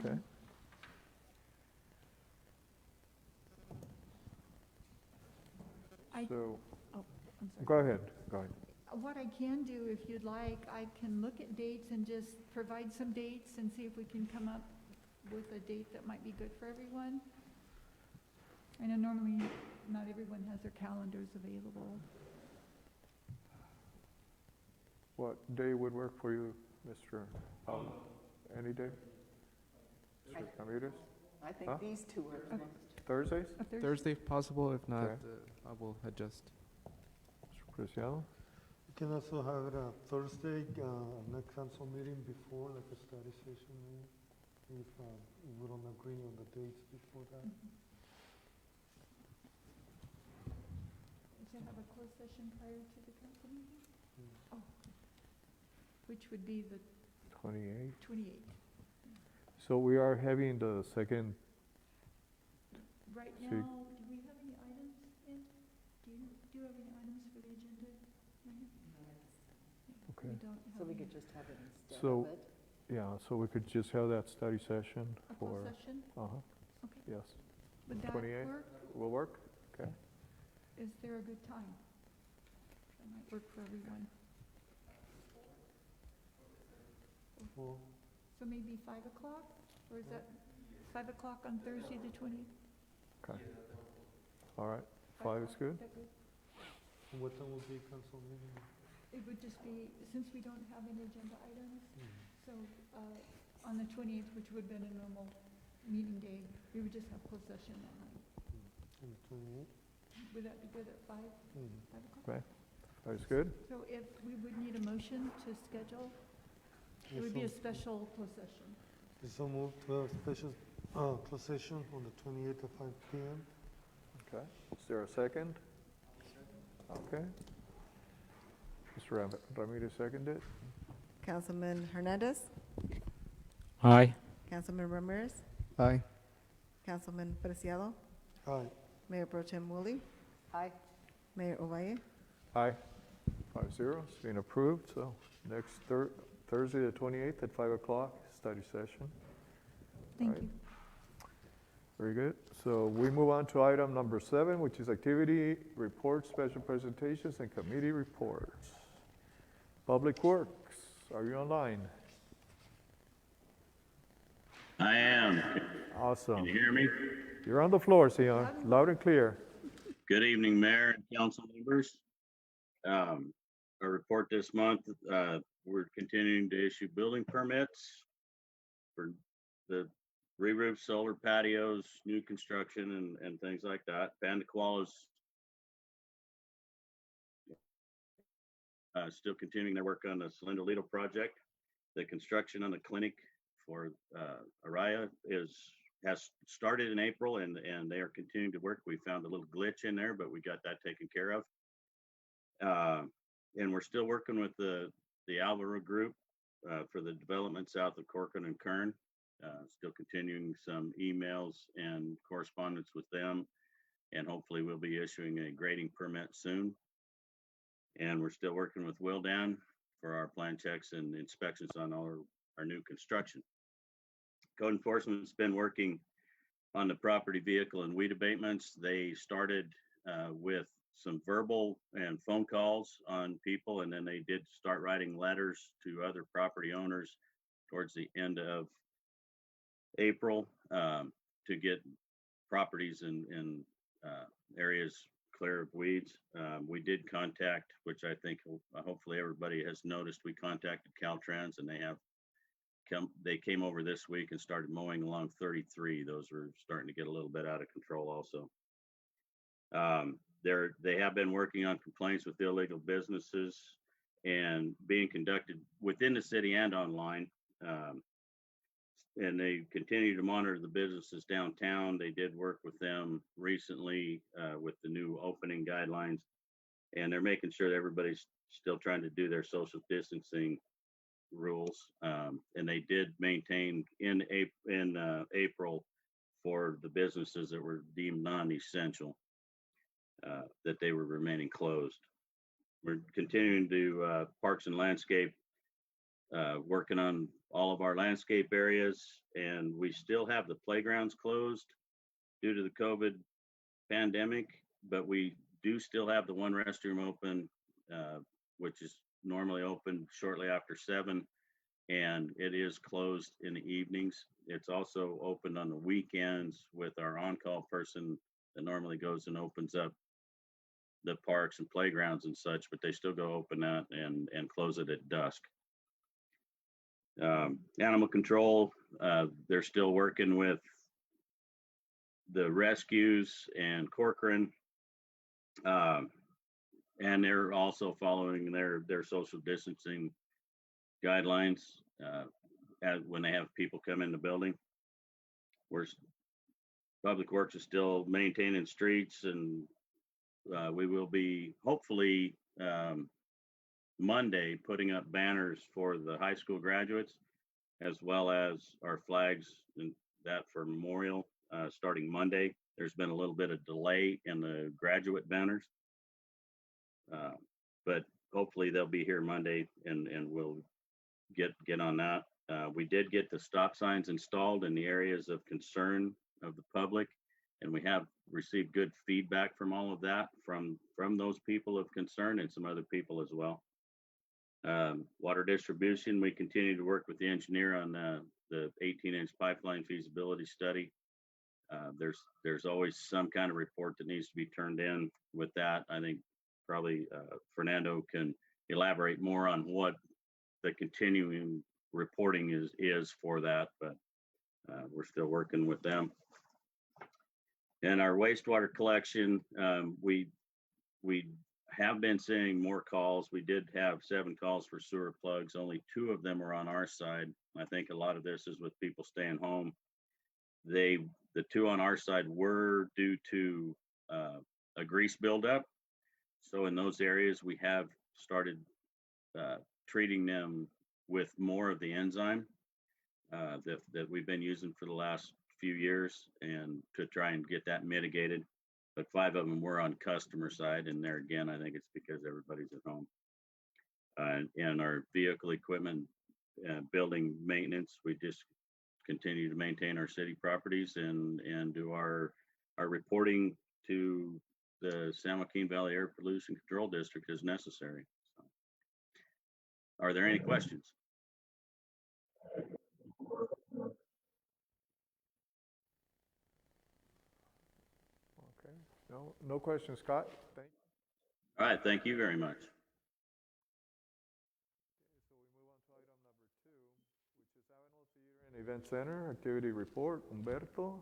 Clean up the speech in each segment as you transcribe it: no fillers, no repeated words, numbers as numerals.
Okay. So, Oh, I'm sorry. go ahead, go ahead. What I can do, if you'd like, I can look at dates and just provide some dates and see if we can come up with a date that might be good for everyone. I know normally not everyone has their calendars available. What day would work for you, Mr. Allen? Any day? Mr. Ramirez? I think Huh? these two are the most. Thursdays? A Thursday? Thursday if possible, if not, Okay. I will adjust. Mr. Cristiano? You can also have it Thursday, not council meeting before, like a study session meeting, if we don't agree on the dates before that. To have a closed session prior to the council meeting? Mm. Oh, which would be the 28. 28th. So we are having the second, Right See- now, do we have any items in? Do you have any items for the agenda? Megan? okay. We don't So have we any. could just have it instead So- of it. Yeah, so we could just have that study session A for, closed session? uh-huh, Okay. yes. Would that 28th? work? Will work? Okay. Is there a good time? That might work for everyone. Well, So maybe 5 o'clock? Or is that 5 o'clock on Thursday, the 20th? Okay. All right, 5 is good? That good? what time will be council meeting? It would just be, since we don't have any agenda items, Mm. so on the 28th, which would have been a normal meeting day, we would just have closed session that night. On the 28th? Would that be good at 5 o'clock? Okay. 5 is good? So if we would need a motion to schedule, it would be a special closed session. So move to a special closed session on the 28th at 5 p.m. Okay. Is there a second? Okay. Mr. Ramirez seconded. Councilman Hernandez, Aye. Councilman Ramirez, Aye. Councilman Preciado, Aye. Mayor Pro Tem Woolley. Aye. Mayor Ovalle. Aye. 5-0, it's been approved, so next Thursday, the 28th at 5 o'clock, study session. Thank Right. you. Very good. So we move on to item number 7, which is activity reports, special presentations, and committee reports. Public Works, are you online? I am. Can Awesome. you hear me? You're on the floor, Sion, loud and clear. Good evening, Mayor and council members. A report this month, we're continuing to issue building permits for the re-roof, solar patios, new construction and things like that. Pandaquala's still continuing their work on the Salindolito project. The construction on the clinic for Araya has started in April and they are continuing to work. We found a little glitch in there, but we got that taken care of. And we're still working with the Alvaro group for the development south of Corcoran and Kern. Still continuing some emails and correspondence with them. And hopefully we'll be issuing a grading permit soon. And we're still working with Wildan for our plan checks and inspections on our new construction. Code enforcement's been working on the property vehicle and weed abatements. They started with some verbal and phone calls on people, and then they did start writing letters to other property owners towards the end of April to get properties in areas clear of weeds. We did contact, which I think hopefully everybody has noticed, we contacted Caltrans and they came over this week and started mowing along 33. Those were starting to get a little bit out of control also. They have been working on complaints with illegal businesses and being conducted within the city and online. And they continue to monitor the businesses downtown. They did work with them recently with the new opening guidelines, and they're making sure that everybody's still trying to do their social distancing rules. And they did maintain in April for the businesses that were deemed non-essential, that they were remaining closed. We're continuing to Parks and Landscape, working on all of our landscape areas, and we still have the playgrounds closed due to the COVID pandemic, but we do still have the one restroom open, which is normally open shortly after 7, and it is closed in the evenings. It's also open on the weekends with our on-call person that normally goes and opens up the parks and playgrounds and such, but they still go open that and close it at dusk. Animal control, they're still working with the rescues and Corcoran, and they're also following their social distancing guidelines when they have people come in the building. Public Works is still maintaining streets, and we will be hopefully Monday putting up banners for the high school graduates, as well as our flags and that for Memorial starting Monday. There's been a little bit of delay in the graduate banners, but hopefully they'll be here Monday, and we'll get on that. We did get the stop signs installed in the areas of concern of the public, and we have received good feedback from all of that from those people of concern and some other people as well. Water distribution, we continue to work with the engineer on the 18-inch pipeline feasibility study. There's always some kind of report that needs to be turned in with that. I think probably Fernando can elaborate more on what the continuing reporting is for that, but we're still working with them. And our wastewater collection, we have been seeing more calls. We did have 7 calls for sewer plugs. Only 2 of them are on our side. I think a lot of this is with people staying home. The 2 on our side were due to a grease buildup. So in those areas, we have started treating them with more of the enzyme that we've been using for the last few years, and to try and get that mitigated. But 5 of them were on customer side, and there again, I think it's because everybody's at home. And our vehicle equipment, building maintenance, we just continue to maintain our city properties and do our reporting to the San Joaquin Valley Air Pollution Control District as necessary. So, are there any questions? Okay, no questions, Scott. Thank you. All right, thank you very much. So we move on to item number 2, which is Avenal Theater and Event Center activity report. Humberto.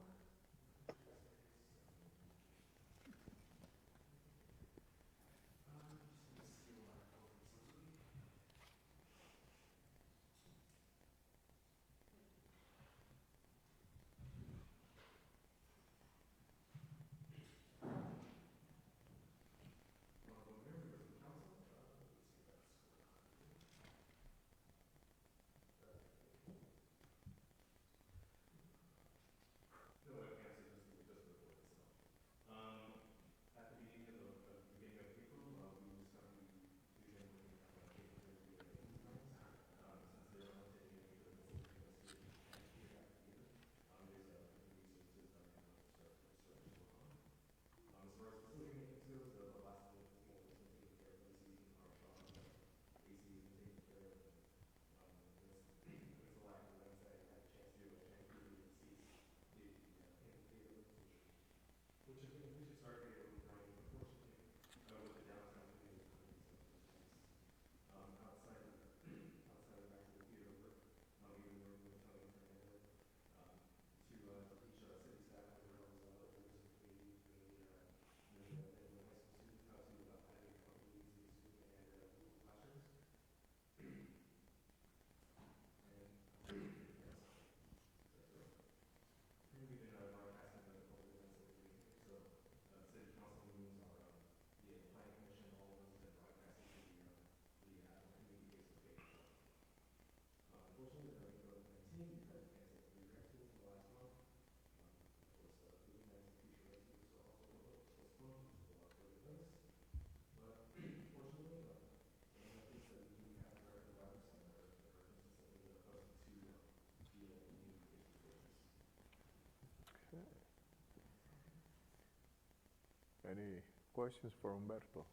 Any questions for Humberto?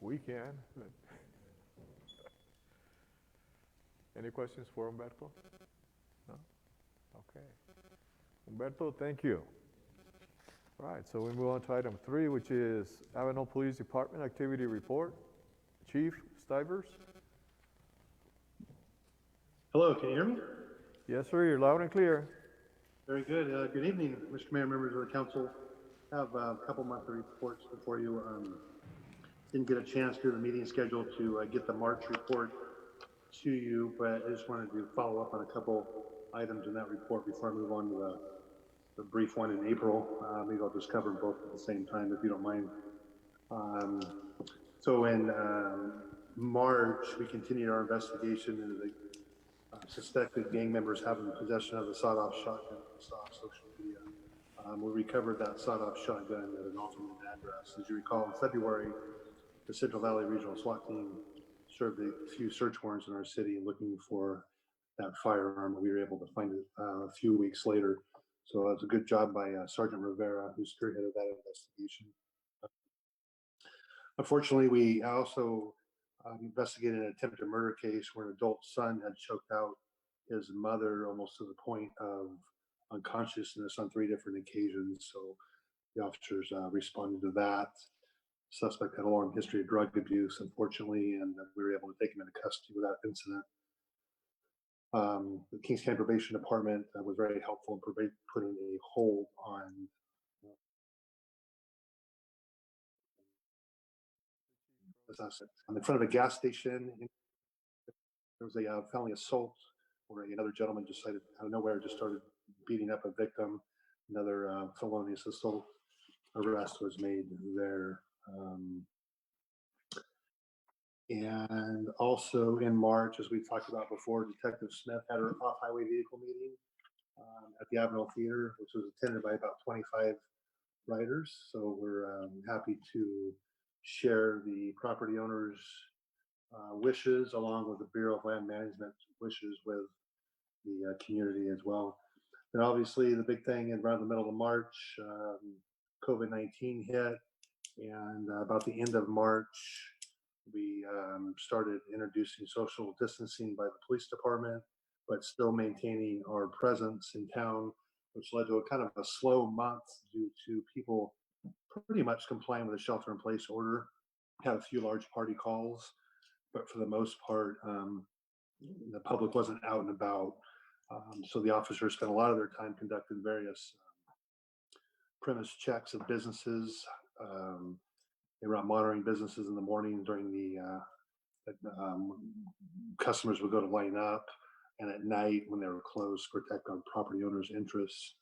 We can. Any questions for Humberto? No? Okay. Humberto, thank you. All right, so we move on to item 3, which is Avenal Police Department Activity Report. Chief Stivers? Hello, can you hear me? Yes, sir, you're loud and clear. Very good. Good evening, Mr. Mayor, members of the council. I have a couple monthly reports before you. Didn't get a chance through the meeting schedule to get the March report to you, but I just wanted to follow up on a couple items in that report before I move on to the brief one in April. Maybe I'll just cover both at the same time, if you don't mind. So in March, we continued our investigation into the suspected gang members having possession of a sawed-off shotgun we saw on social media. We recovered that sawed-off shotgun at an alternate address. As you recall, in February, the Central Valley Regional SWAT team served a few search warrants in our city looking for that firearm. We were able to find it a few weeks later. So it was a good job by Sergeant Rivera, who spearheaded that investigation. Unfortunately, we also investigated an attempted murder case where an adult son had choked out his mother almost to the point of unconsciousness on 3 different occasions. So the officers responded to that. Suspect had a long history of drug abuse, unfortunately, and we were able to take him into custody without incident. The Kings County Probation Department was very helpful in putting a hold on in front of a gas station. There was a felony assault where another gentleman decided out of nowhere just started beating up a victim. Another felonious assault arrest was made there. And also in March, as we talked about before, Detective Smith had her off-highway vehicle meeting at the Avenal Theater, which was attended by about 25 riders. So we're happy to share the property owners' wishes along with the Bureau of Land Management wishes with the community as well. And obviously the big thing around the middle of March, COVID-19 hit, and about the end of March, we started introducing social distancing by the police department, but still maintaining our presence in town, which led to a kind of a slow month due to people pretty much complying with the shelter-in-place order. Had a few large party calls, but for the most part, the public wasn't out and about. So the officers spent a lot of their time conducting various premise checks of businesses. They were out monitoring businesses in the morning during the customers would go to line up, and at night when they were closed, protect our property owners' interests.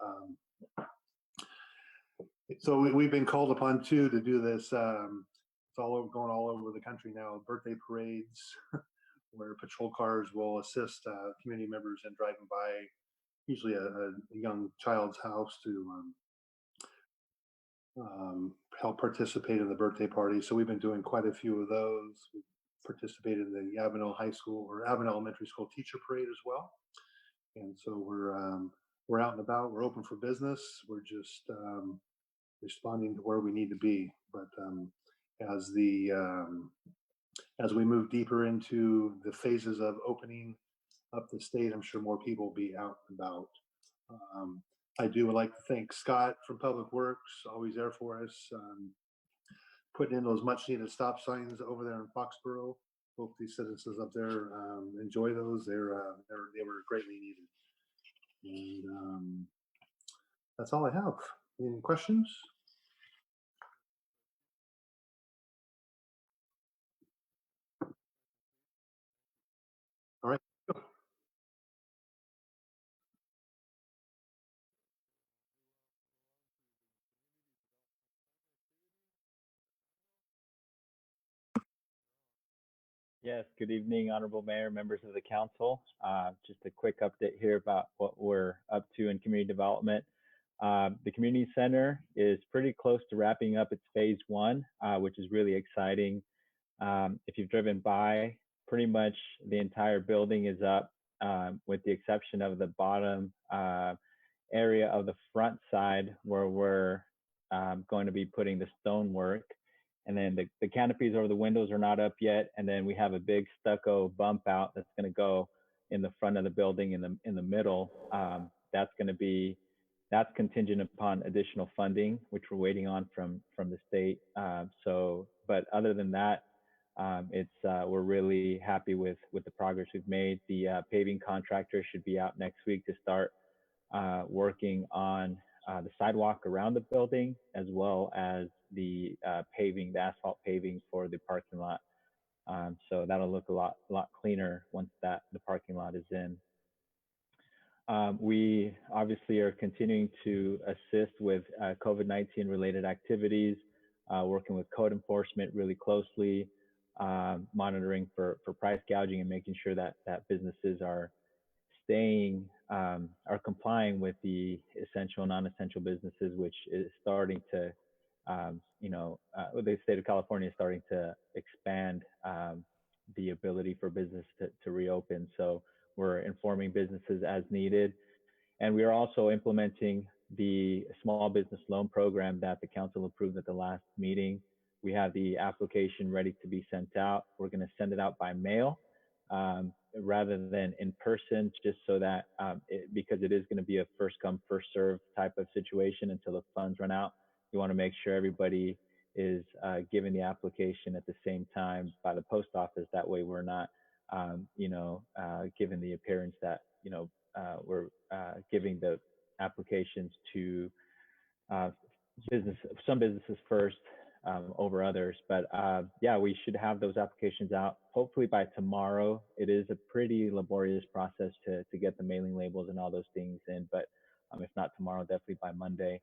So we've been called upon too to do this. It's going all over the country now. Birthday parades, where patrol cars will assist community members in driving by, usually a young child's house to help participate in the birthday party. So we've been doing quite a few of those. We participated in the Avenal High School or Avenal Elementary School teacher parade as well. And so we're out and about. We're open for business. We're just responding to where we need to be. But as we move deeper into the phases of opening up the state, I'm sure more people will be out and about. I would like to thank Scott from Public Works, always there for us, putting in those much needed stop signs over there in Foxborough. Hope these citizens up there enjoy those. They were greatly needed. And that's all I have. Any questions? All right. Yes, good evening, Honorable Mayor, members of the council. Just a quick update here about what we're up to in community development. The community center is pretty close to wrapping up its phase 1, which is really exciting. If you've driven by, pretty much the entire building is up. with the exception of the bottom area of the front side where we're going to be putting the stonework. And then the canopies over the windows are not up yet. And then we have a big stucco bump out that's going to go in the front of the building in the middle. That's contingent upon additional funding, which we're waiting on from the state. But other than that, we're really happy with the progress we've made. The paving contractor should be out next week to start working on the sidewalk around the building, as well as the asphalt paving for the parking lot. So that'll look a lot cleaner once the parking lot is in. We obviously are continuing to assist with COVID-19 related activities, working with code enforcement really closely, monitoring for price gouging and making sure that businesses are complying with the essential and non-essential businesses, which is starting to, the state of California is starting to expand the ability for business to reopen. So we're informing businesses as needed. And we are also implementing the small business loan program that the council approved at the last meeting. We have the application ready to be sent out. We're going to send it out by mail rather than in person, just so that because it is going to be a first come, first serve type of situation until the funds run out. We want to make sure everybody is given the application at the same time by the post office. That way we're not, given the appearance that, we're giving the applications to some businesses first over others. But yeah, we should have those applications out hopefully by tomorrow. It is a pretty laborious process to get the mailing labels and all those things in, but if not tomorrow, definitely by Monday.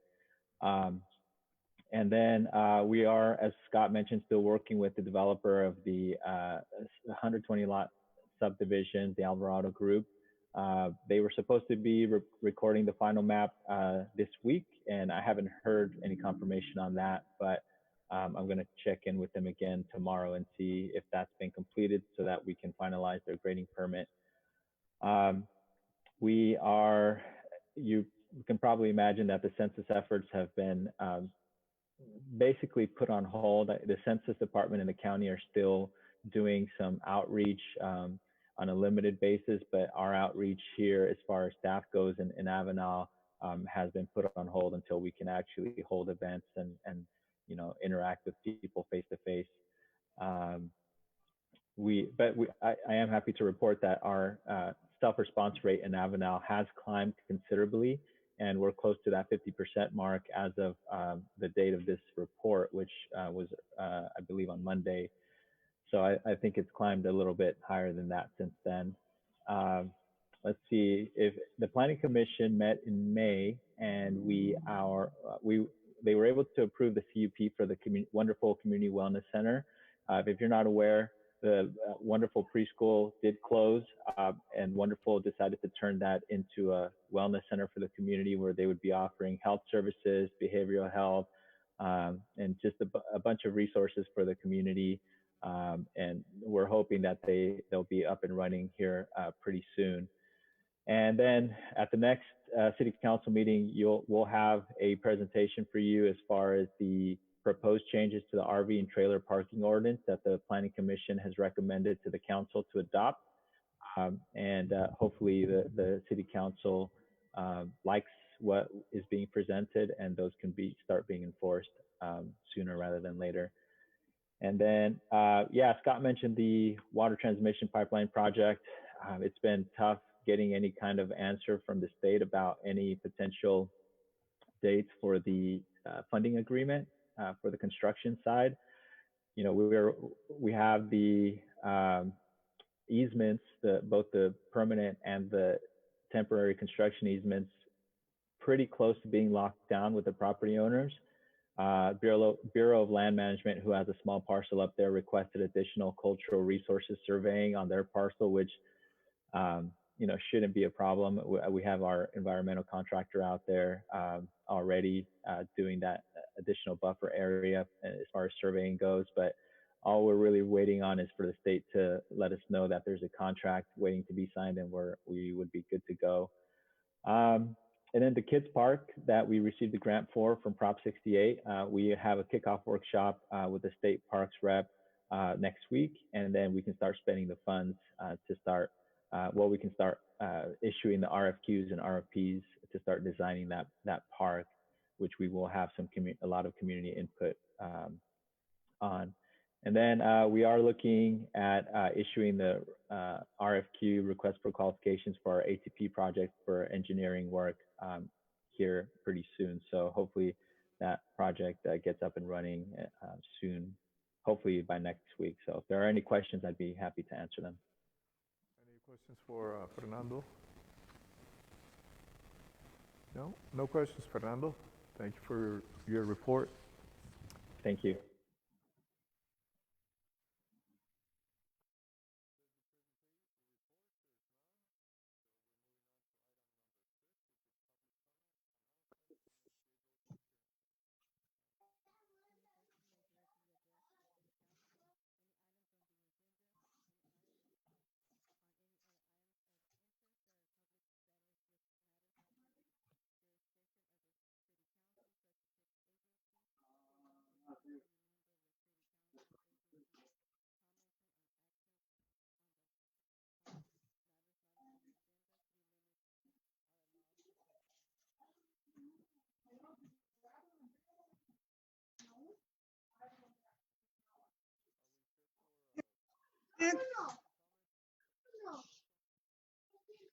And then we are, as Scott mentioned, still working with the developer of the 120 lot subdivision, the Alvarado Group. They were supposed to be recording the final map this week, and I haven't heard any confirmation on that, but I'm going to check in with them again tomorrow and see if that's been completed so that we can finalize their grading permit. You can probably imagine that the census efforts have been basically put on hold. The Census Department and the county are still doing some outreach on a limited basis, but our outreach here as far as staff goes in Avenal has been put on hold until we can actually hold events and interact with people face to face. I am happy to report that our self-response rate in Avenal has climbed considerably, and we're close to that 50% mark as of the date of this report, which was, I believe, on Monday. So I think it's climbed a little bit higher than that since then. Let's see, if the Planning Commission met in May, and they were able to approve the CUP for the wonderful Community Wellness Center. If you're not aware, the wonderful preschool did close, and Wonderful decided to turn that into a wellness center for the community, where they would be offering health services, behavioral health, and just a bunch of resources for the community. And we're hoping that they'll be up and running here pretty soon. And then at the next City Council meeting, we'll have a presentation for you as far as the proposed changes to the RV and trailer parking ordinance that the Planning Commission has recommended to the Council to adopt. And hopefully the City Council likes what is being presented, and those can start being enforced sooner rather than later. And then, yeah, Scott mentioned the water transmission pipeline project. It's been tough getting any kind of answer from the state about any potential dates for the funding agreement for the construction side. We have the easements, both the permanent and the temporary construction easements, pretty close to being locked down with the property owners. Bureau of Land Management, who has a small parcel up there, requested additional cultural resources surveying on their parcel, which shouldn't be a problem. We have our environmental contractor out there already doing that additional buffer area as far as surveying goes. But all we're really waiting on is for the state to let us know that there's a contract waiting to be signed, and we would be good to go. And then the kids park that we received the grant for from Prop 68, we have a kickoff workshop with the state parks rep next week, and then we can start spending the funds to start, we can start issuing the RFQs and RFPs to start designing that park, which we will have a lot of community input on. And then we are looking at issuing the RFQ, request for qualifications, for our ATP project for engineering work here pretty soon. So hopefully that project gets up and running soon, hopefully by next week. So if there are any questions, I'd be happy to answer them. Any questions for Fernando? No? No questions, Fernando. Thank you for your report. Thank you.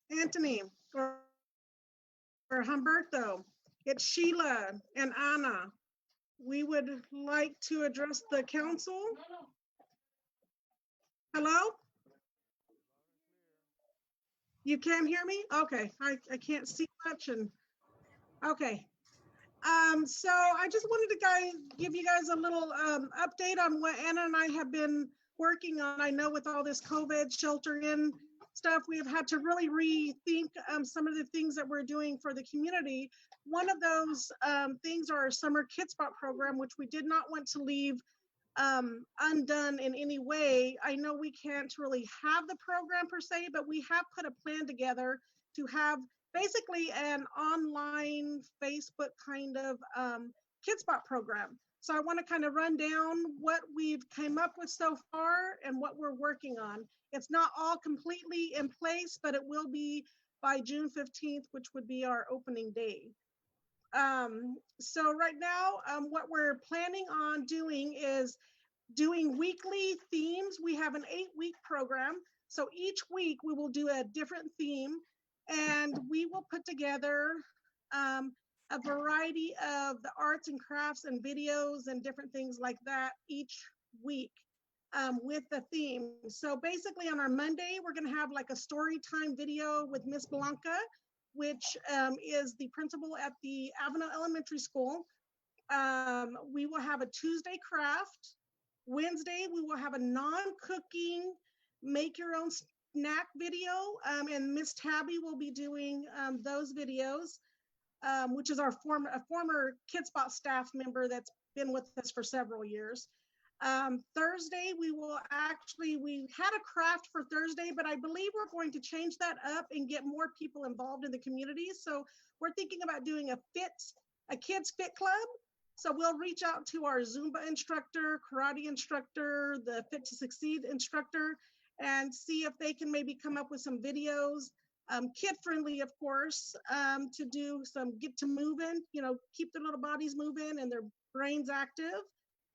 Anthony or Humberto, it's Sheila and Anna. We would like to address the council. Hello? You can't hear me? Okay, I can't see much and, okay. So I just wanted to give you guys a little update on what Anna and I have been working on. I know with all this COVID shelter in stuff, we have had to really rethink some of the things that we're doing for the community. One of those things are our summer Kid Spot program, which we did not want to leave undone in any way. I know we can't really have the program per se, but we have put a plan together to have basically an online Facebook kind of Kid Spot program. So I want to kind of run down what we've come up with so far and what we're working on. It's not all completely in place, but it will be by June 15th, which would be our opening day. So right now, what we're planning on doing is doing weekly themes. We have an 8-week program. So each week we will do a different theme, and we will put together a variety of the arts and crafts and videos and different things like that each week with the theme. So basically on our Monday, we're gonna have like a story time video with Miss Blanca, which is the principal at the Avenal Elementary School. We will have a Tuesday craft. Wednesday, we will have a non-cooking, make your own snack video, and Miss Tabby will be doing those videos, which is a former Kid Spot staff member that's been with us for several years. Thursday, we had a craft for Thursday, but I believe we're going to change that up and get more people involved in the community. So we're thinking about doing a kids fit club. So we'll reach out to our Zumba instructor, karate instructor, the Fit to Succeed instructor, and see if they can maybe come up with some videos, kid-friendly, of course, to do some get to moving, keep their little bodies moving and their brains active.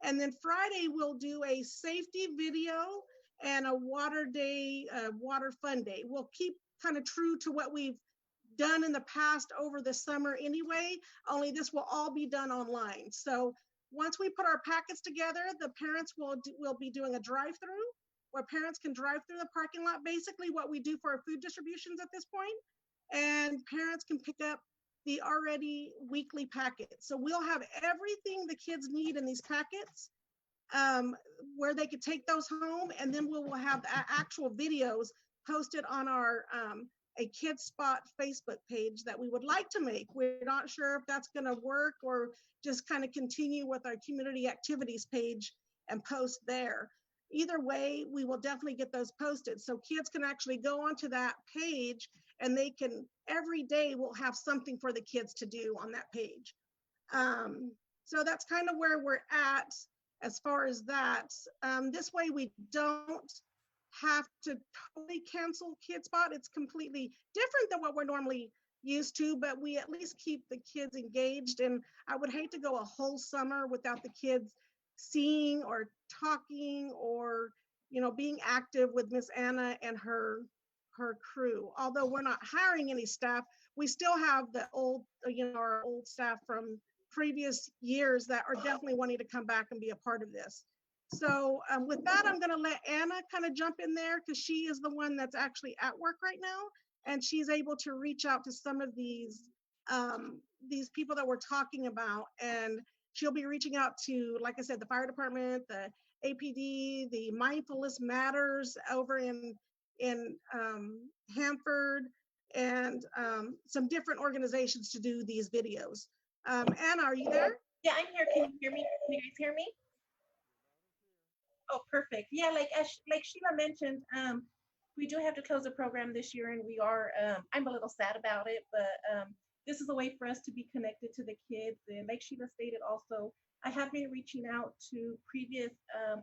And then Friday, we'll do a safety video and a water day, water fun day. We'll keep kind of true to what we've done in the past over the summer anyway, only this will all be done online. So once we put our packets together, the parents will be doing a drive-through where parents can drive through the parking lot, basically what we do for our food distributions at this point, and parents can pick up the already weekly packets. So we'll have everything the kids need in these packets where they could take those home, and then we will have actual videos posted on our a Kid Spot Facebook page that we would like to make. We're not sure if that's going to work or just kind of continue with our community activities page and post there. either way, we will definitely get those posted. So kids can actually go onto that page and they can, every day we'll have something for the kids to do on that page. So that's kind of where we're at as far as that. This way we don't have to totally cancel KidSpot. It's completely different than what we're normally used to, but we at least keep the kids engaged. And I would hate to go a whole summer without the kids seeing or talking or, you know, being active with Miss Anna and her crew. Although we're not hiring any staff, we still have the old, you know, our old staff from previous years that are definitely wanting to come back and be a part of this. So with that, I'm gonna let Anna kind of jump in there because she is the one that's actually at work right now. And she's able to reach out to some of these people that we're talking about. And she'll be reaching out to, like I said, the fire department, the APD, the Mindfulness Matters over in Hanford, and some different organizations to do these videos. Anna, are you there? Yeah, I'm here. Can you hear me? Can you guys hear me? Oh, perfect. Yeah, like Sheila mentioned, we do have to close the program this year, and we are. I'm a little sad about it, but this is a way for us to be connected to the kids. And like Sheila stated, also, I have been reaching out to previous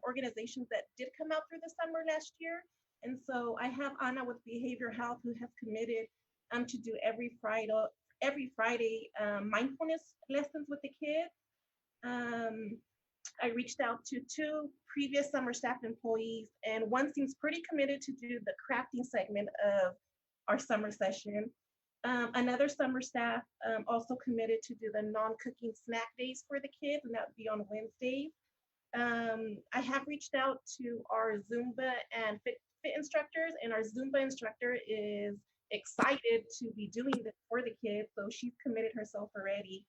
organizations that did come out through the summer last year, and so I have Anna with Behavior Health who has committed to do every Friday mindfulness lessons with the kids. I reached out to 2 previous summer staff employees, and one seems pretty committed to do the crafting segment of our summer session. Another summer staff also committed to do the non-cooking snack days for the kids, and that would be on Wednesdays. I have reached out to our Zumba and fit instructors, and our Zumba instructor is excited to be doing this for the kids, so she's committed herself already.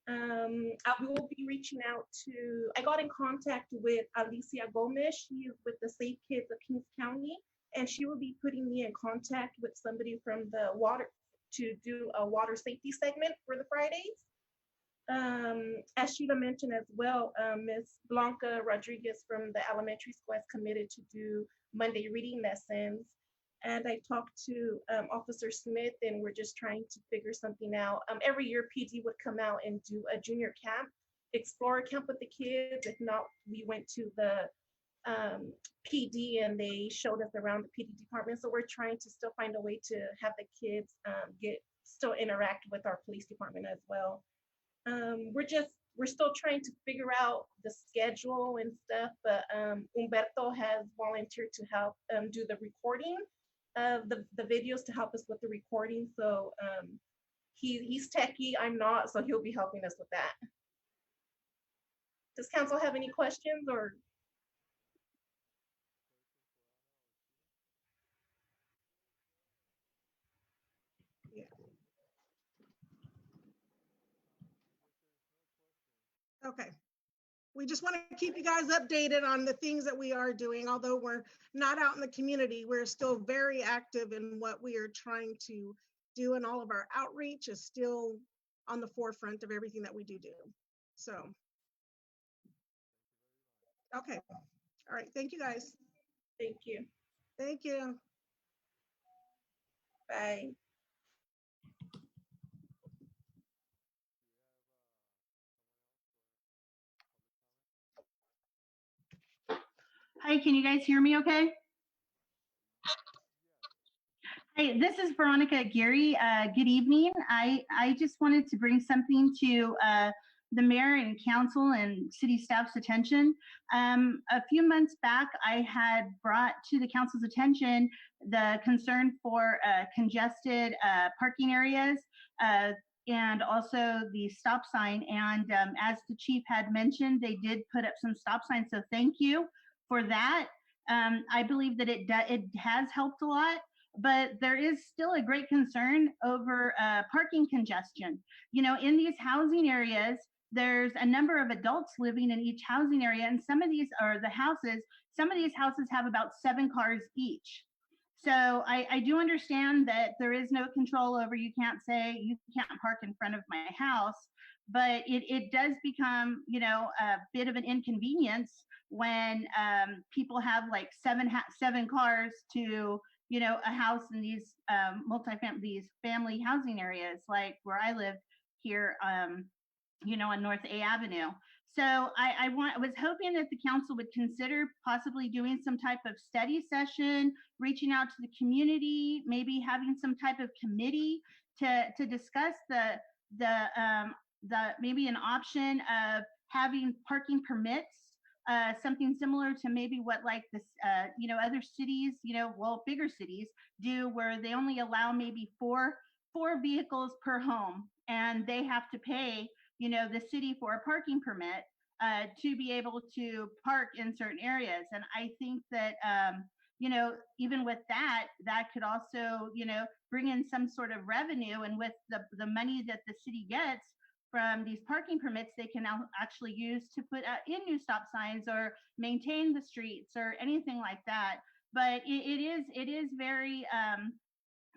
I will be reaching out to, I got in contact with Alicia Gomez. She is with the Safe Kids of Kings County, and she will be putting me in contact with somebody from the water to do a water safety segment for the Fridays. As Sheila mentioned as well, Ms. Blanca Rodriguez from the elementary school has committed to do Monday reading lessons. And I talked to Officer Smith, and we're just trying to figure something out. Every year, PD would come out and do a junior camp, explorer camp with the kids. If not, we went to the PD and they showed us around the PD department. So we're trying to still find a way to have the kids still interact with our police department as well. We're still trying to figure out the schedule and stuff, but Humberto has volunteered to help do the recording of the videos, to help us with the recording. So he's techie, I'm not, so he'll be helping us with that. Does council have any questions or? Yeah. Okay. We just want to keep you guys updated on the things that we are doing. Although we're not out in the community, we're still very active in what we are trying to do, and all of our outreach is still on the forefront of everything that we do. So, okay. All right. Thank you, guys. Thank you. Thank you. Bye. Hi, can you guys hear me okay? Hi, this is Veronica Gary. Good evening. I just wanted to bring something to the mayor and council and city staff's attention. A few months back, I had brought to the council's attention the concern for congested parking areas and also the stop sign. And as the chief had mentioned, they did put up some stop signs, so thank you for that. I believe that it has helped a lot, but there is still a great concern over parking congestion. You know, in these housing areas, there's a number of adults living in each housing area, and some of these houses have about 7 cars each. So I do understand that there is no control over, you can't say you can't park in front of my house, but it does become, you know, a bit of an inconvenience when people have like seven cars to, you know, a house in these these family housing areas, like where I live here, you know, on North A Avenue. So I was hoping that the council would consider possibly doing some type of study session, reaching out to the community, maybe having some type of committee to discuss the maybe an option of having parking permits, something similar to maybe what like this, you know, other cities, you know, well, bigger cities do, where they only allow maybe four vehicles per home, and they have to pay, you know, the city for a parking permit to be able to park in certain areas. And I think that, you know, even with that, that could also, you know, bring in some sort of revenue. And with the money that the city gets from these parking permits, they can now actually use to put in new stop signs or maintain the streets or anything like that. But it is very,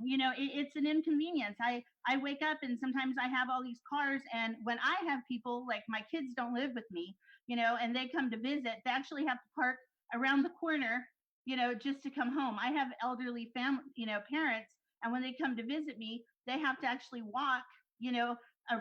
you know, it's an inconvenience. I wake up and sometimes I have all these cars, and when I have people, like my kids don't live with me, you know, and they come to visit, they actually have to park around the corner, you know, just to come home. I have elderly family, you know, parents, and when they come to visit me, they have to actually walk, you know,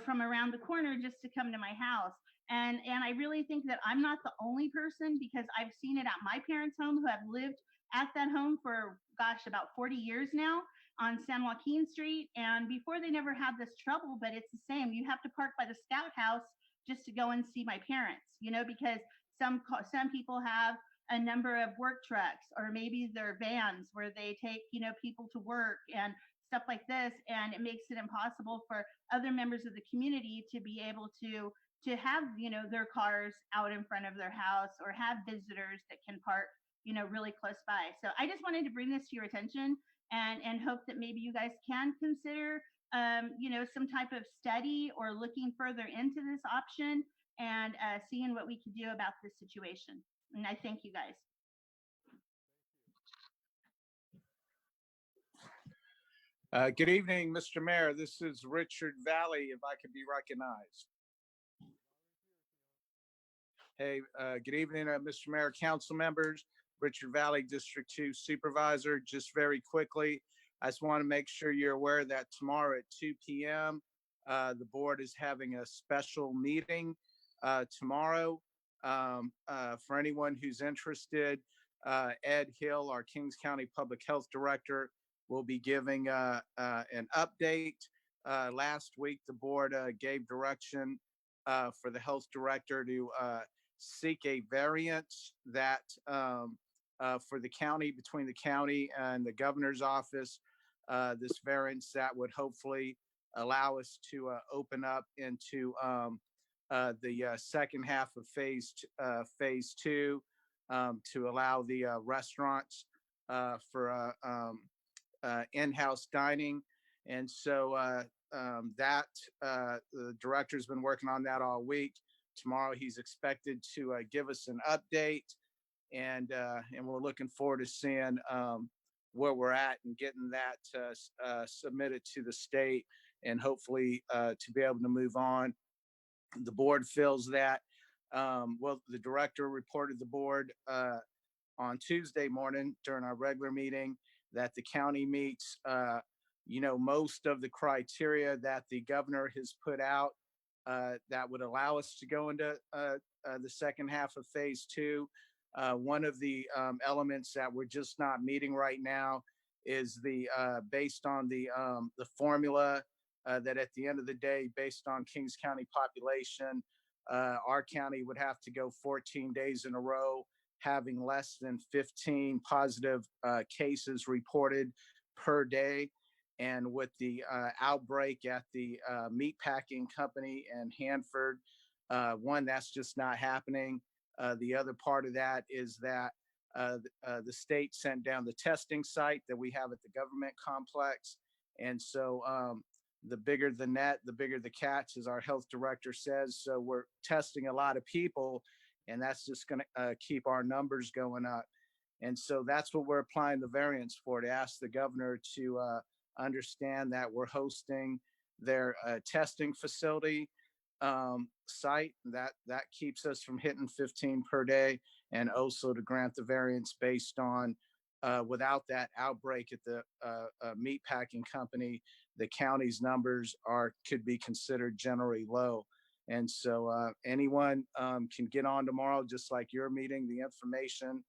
from around the corner just to come to my house. And I really think that I'm not the only person, because I've seen it at my parents' home, who have lived at that home for, gosh, about 40 years now, on San Joaquin Street. And before, they never had this trouble, but it's the same. You have to park by the Scout House just to go and see my parents, you know, because some people have a number of work trucks, or maybe their vans where they take, you know, people to work and stuff like this. And it makes it impossible for other members of the community to be able to have, you know, their cars out in front of their house, or have visitors that can park, you know, really close by. So I just wanted to bring this to your attention, and hope that maybe you guys can consider, you know, some type of study or looking further into this option, and seeing what we could do about this situation. And I thank you guys. Good evening, Mr. Mayor. This is Richard Valley, if I could be recognized. Hey, good evening, Mr. Mayor, council members, Richard Valley District 2 Supervisor. Just very quickly, I just want to make sure you're aware that tomorrow at 2 p.m., the board is having a special meeting tomorrow. For anyone who's interested, Ed Hill, our Kings County Public Health Director, will be giving an update. Last week, the board gave direction for the health director to seek a variance that for the county, between the county and the governor's office, this variance that would hopefully allow us to open up into the second half of phase 2 to allow the restaurants for in-house dining. And so the director's been working on that all week. Tomorrow he's expected to give us an update, and we're looking forward to seeing where we're at and getting that submitted to the state, and hopefully to be able to move on. The board feels that, well, the director reported the board on Tuesday morning during our regular meeting that the county meets, you know, most of the criteria that the governor has put out that would allow us to go into the second half of phase 2. One of the elements that we're just not meeting right now is the based on the formula that at the end of the day, based on Kings County population, our county would have to go 14 days in a row having less than 15 positive cases reported per day. And with the outbreak at the meatpacking company in Hanford, one, that's just not happening. The other part of that is that the state sent down the testing site that we have at the government complex. And so the bigger the net, the bigger the catch, as our health director says. So we're testing a lot of people, and that's just going to keep our numbers going up. And so that's what we're applying the variance for, to ask the governor to understand that we're hosting their testing facility site that keeps us from hitting 15 per day. and also to grant the variance based on without that outbreak at the meat packing company, the county's numbers could be considered generally low. And so anyone can get on tomorrow, just like your meeting. The information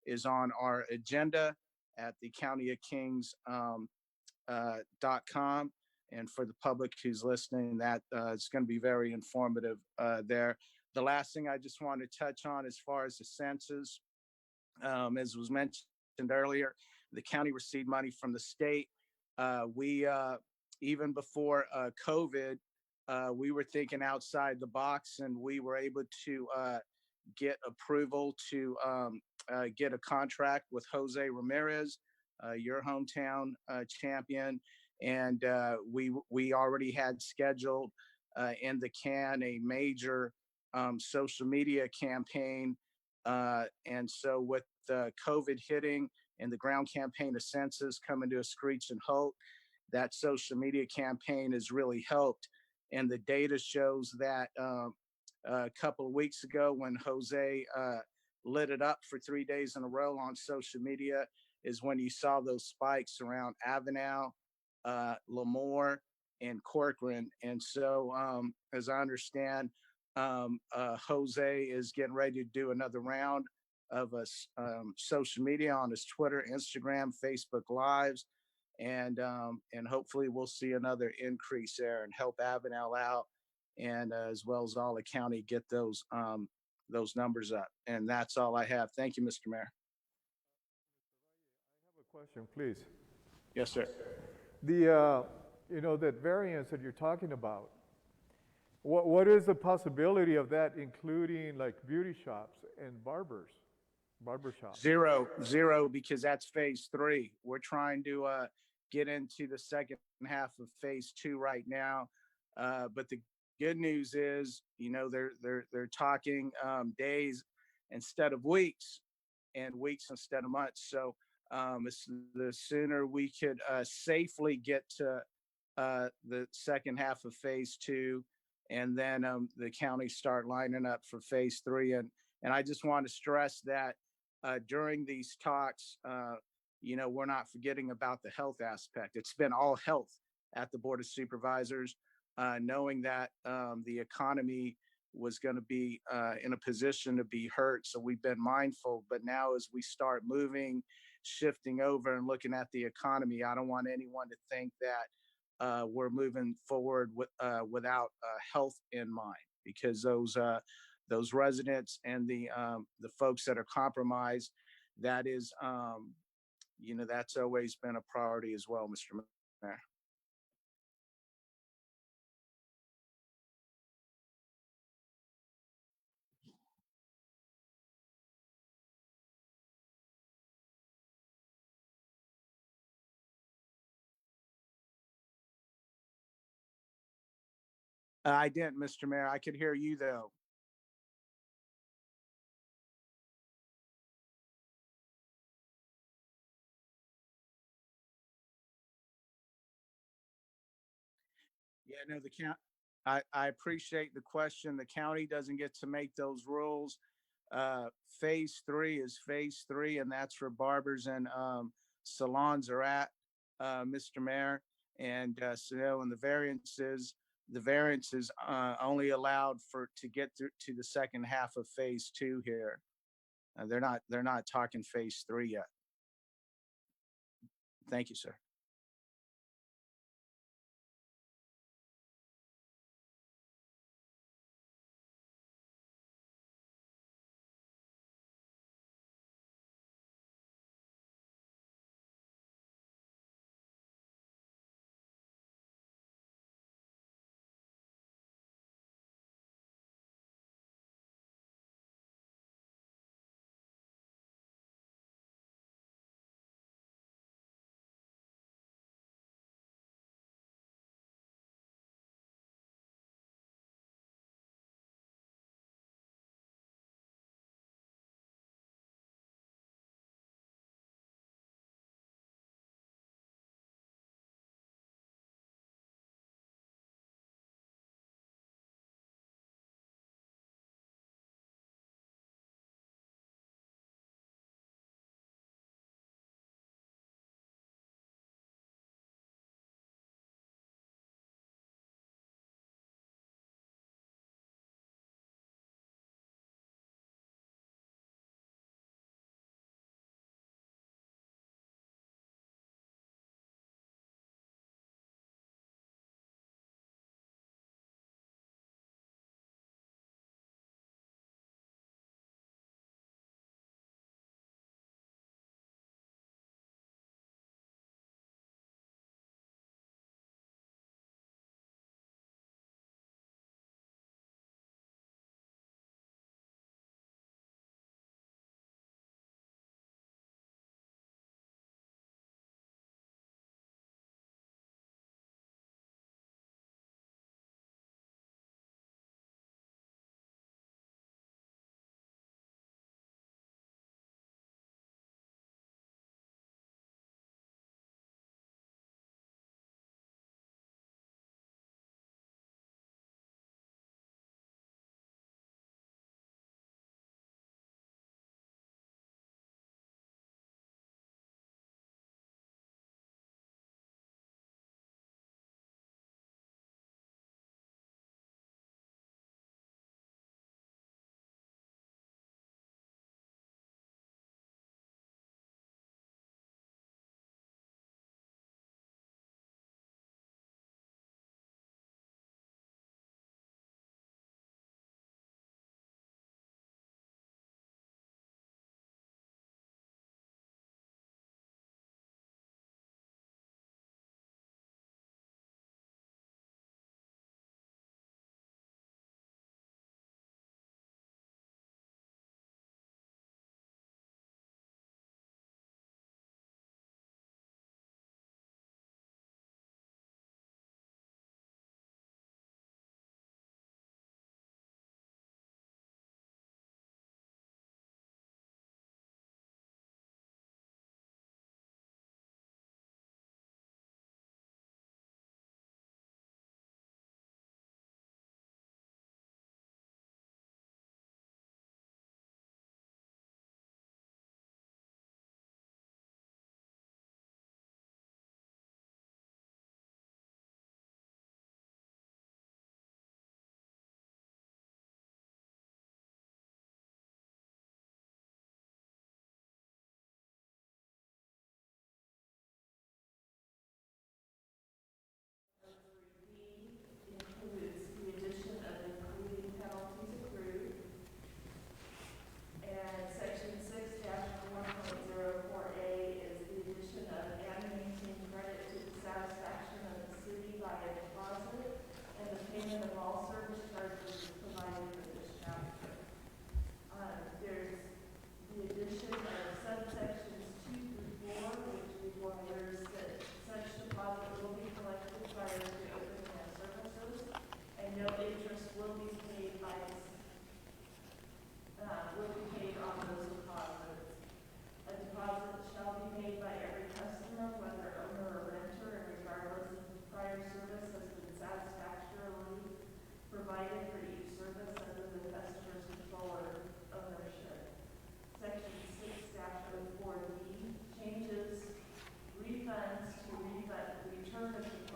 is on our agenda at the countyofkings.com. And for the public who's listening, that it's going to be very informative there. The last thing I just want to touch on as far as the census, as was mentioned earlier, the county received money from the state. We even before COVID, we were thinking outside the box, and we were able to get approval to get a contract with Jose Ramirez, your hometown champion, and we already had scheduled in the can a major social media campaign. And so with COVID hitting and the ground campaign of census coming to a screeching halt, that social media campaign has really helped. And the data shows that a couple of weeks ago when Jose lit it up for 3 days in a row on social media is when you saw those spikes around Avenal, Lemoore, and Corcoran. And so as I understand, Jose is getting ready to do another round of social media on his Twitter, Instagram, Facebook Lives, and hopefully we'll see another increase there and help Avenal out, and as well as all the county get those numbers up. And that's all I have. Thank you, Mr. Mayor. I have a question, please. Yes, sir. That variance that you're talking about, what is the possibility of that including like beauty shops and barber shops? Zero, because that's phase 3. We're trying to get into the second half of phase 2 right now. But the good news is, they're talking days instead of weeks, and weeks instead of months. So the sooner we could safely get to the second half of phase 2, and then the county start lining up for phase 3. And I just want to stress that during these talks, we're not forgetting about the health aspect. It's been all health at the Board of Supervisors, knowing that the economy was going to be in a position to be hurt. So we've been mindful. But now as we start shifting over and looking at the economy, I don't want anyone to think that we're moving forward without health in mind, because those residents and the folks that are compromised, that is, that's always been a priority as well, Mr. Mayor. I didn't, Mr. Mayor. I could hear you though. Yeah, no, I appreciate the question. The county doesn't get to make those rules. Phase 3 is phase 3, and that's for barbers and salons are at, Mr. Mayor. And and the variances only allowed to get through to the second half of phase 2 here. They're not talking phase 3 yet. Thank you, sir.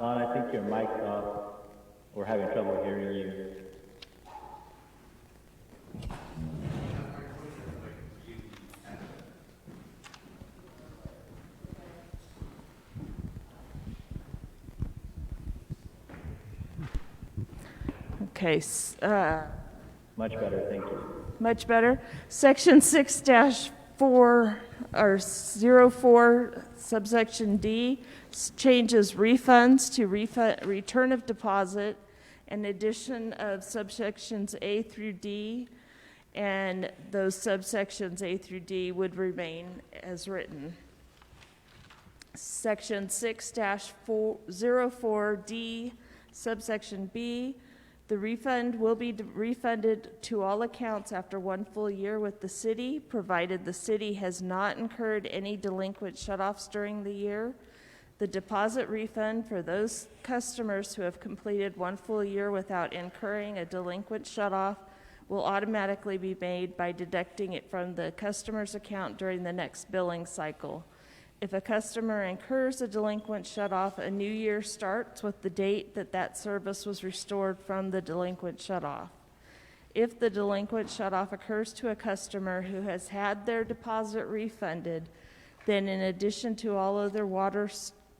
Don, I think your mic's off. We're having trouble hearing you. Okay, Much better, thank you. much better. Section 6-4 or 04 subsection D changes refunds to return of deposit, and addition of subsections A through D, and those subsections A through D would remain as written. Section 6-04D subsection B, the refund will be refunded to all accounts after 1 full year with the city, provided the city has not incurred any delinquent shutoffs during the year. The deposit refund for those customers who have completed 1 full year without incurring a delinquent shutoff will automatically be made by deducting it from the customer's account during the next billing cycle. If a customer incurs a delinquent shutoff, a new year starts with the date that that service was restored from the delinquent shutoff. If the delinquent shutoff occurs to a customer who has had their deposit refunded, then in addition to all other water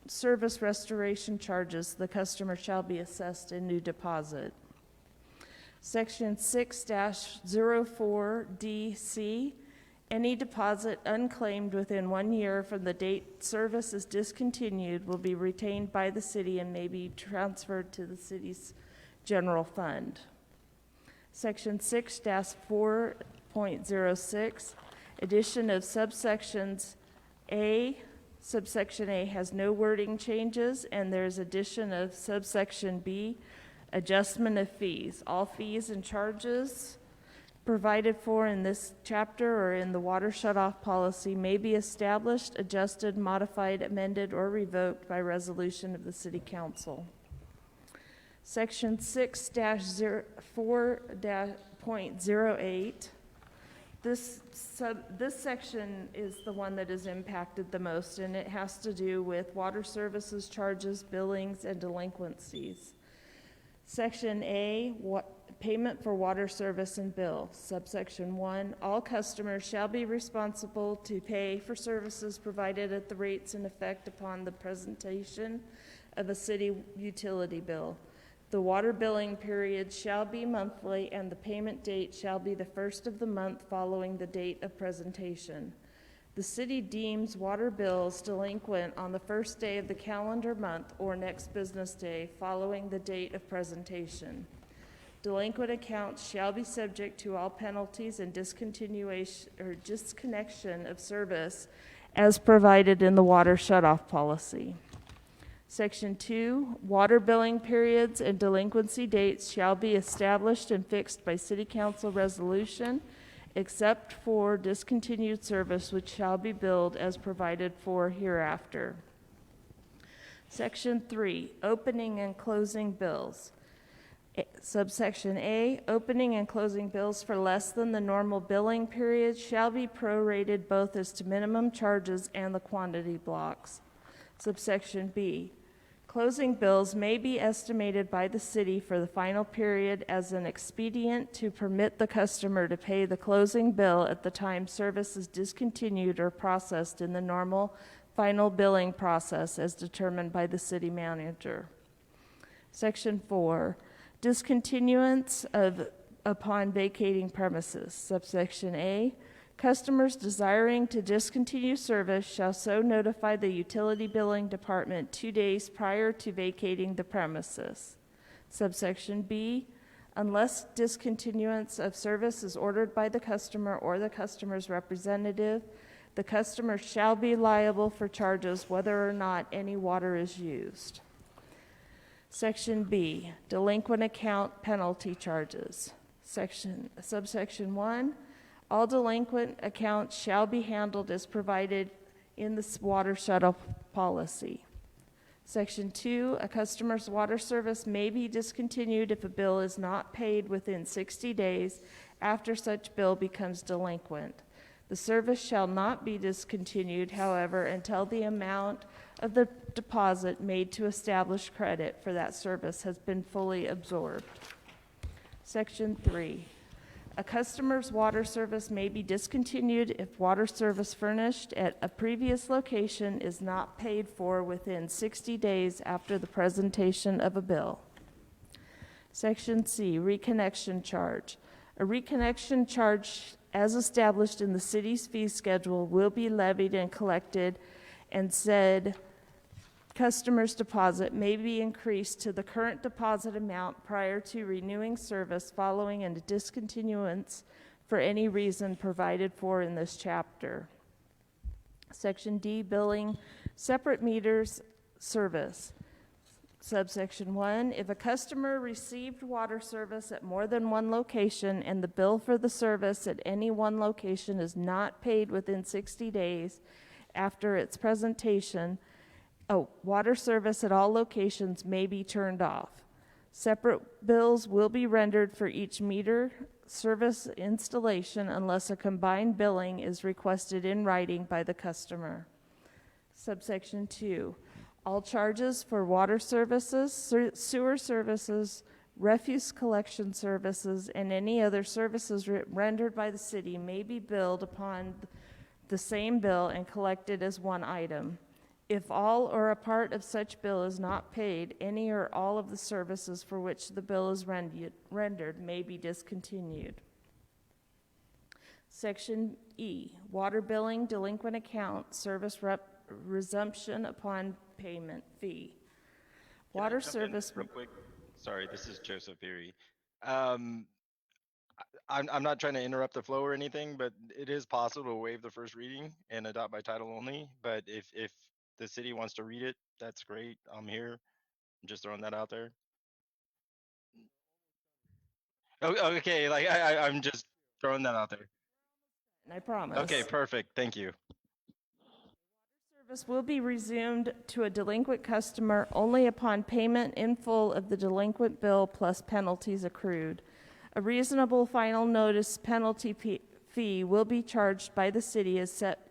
service restoration charges, the customer shall be assessed a new deposit. Section 6-04DC, any deposit unclaimed within 1 year from the date service is discontinued will be retained by the city and may be transferred to the city's general fund. Section 6-4.06, addition of subsections A. Subsection A has no wording changes, and there's addition of subsection B, adjustment of fees. All fees and charges provided for in this chapter or in the water shutoff policy may be established, adjusted, modified, amended, or revoked by resolution of the City Council. Section 6-4.08. This section is the one that is impacted the most, and it has to do with water services, charges, billings, and delinquencies. Section A, payment for water service and bill. Subsection 1, all customers shall be responsible to pay for services provided at the rates in effect upon the presentation of a city utility bill. The water billing period shall be monthly, and the payment date shall be the first of the month following the date of presentation. The city deems water bills delinquent on the first day of the calendar month or next business day following the date of presentation. Delinquent accounts shall be subject to all penalties and discontinuation or disconnection of service as provided in the water shutoff policy. Section 2, water billing periods and delinquency dates shall be established and fixed by City Council resolution, except for discontinued service, which shall be billed as provided for hereafter. Section 3, opening and closing bills. Subsection A, opening and closing bills for less than the normal billing period shall be prorated both as to minimum charges and the quantity blocks. Subsection B, closing bills may be estimated by the city for the final period as an expedient to permit the customer to pay the closing bill at the time service is discontinued or processed in the normal final billing process as determined by the city manager. Section 4, discontinuance upon vacating premises. Subsection A, customers desiring to discontinue service shall so notify the utility billing department 2 days prior to vacating the premises. Subsection B, unless discontinuance of service is ordered by the customer or the customer's representative, the customer shall be liable for charges whether or not any water is used. Section B, delinquent account penalty charges. Subsection 1, all delinquent accounts shall be handled as provided in the water shutoff policy. Section 2, a customer's water service may be discontinued if a bill is not paid within 60 days after such bill becomes delinquent. The service shall not be discontinued, however, until the amount of the deposit made to establish credit for that service has been fully absorbed. Section 3. A customer's water service may be discontinued if water service furnished at a previous location is not paid for within 60 days after the presentation of a bill. Section C, reconnection charge. A reconnection charge as established in the city's fee schedule will be levied and collected, and said customer's deposit may be increased to the current deposit amount prior to renewing service following a discontinuance for any reason provided for in this chapter. Section D, billing, separate meters service. Subsection 1, if a customer received water service at more than one location and the bill for the service at any one location is not paid within 60 days after its presentation, water service at all locations may be turned off. Separate bills will be rendered for each meter service installation unless a combined billing is requested in writing by the customer. Subsection 2, all charges for water services, sewer services, refuse collection services, and any other services rendered by the city may be billed upon the same bill and collected as one item. If all or a part of such bill is not paid, any or all of the services for which the bill is rendered may be discontinued. Section E, water billing, delinquent account, service resumption upon payment fee. Water service. Real quick. Sorry, this is Joseph Beery. I'm not trying to interrupt the flow or anything, but it is possible to waive the first reading and adopt by title only. But if the city wants to read it, that's great. I'm here. I'm just throwing that out there. Oh, okay. Like I'm just throwing that out there. I promise. Okay, perfect. Thank you. Service will be resumed to a delinquent customer only upon payment in full of the delinquent bill plus penalties accrued. A reasonable final notice penalty fee will be charged by the city as set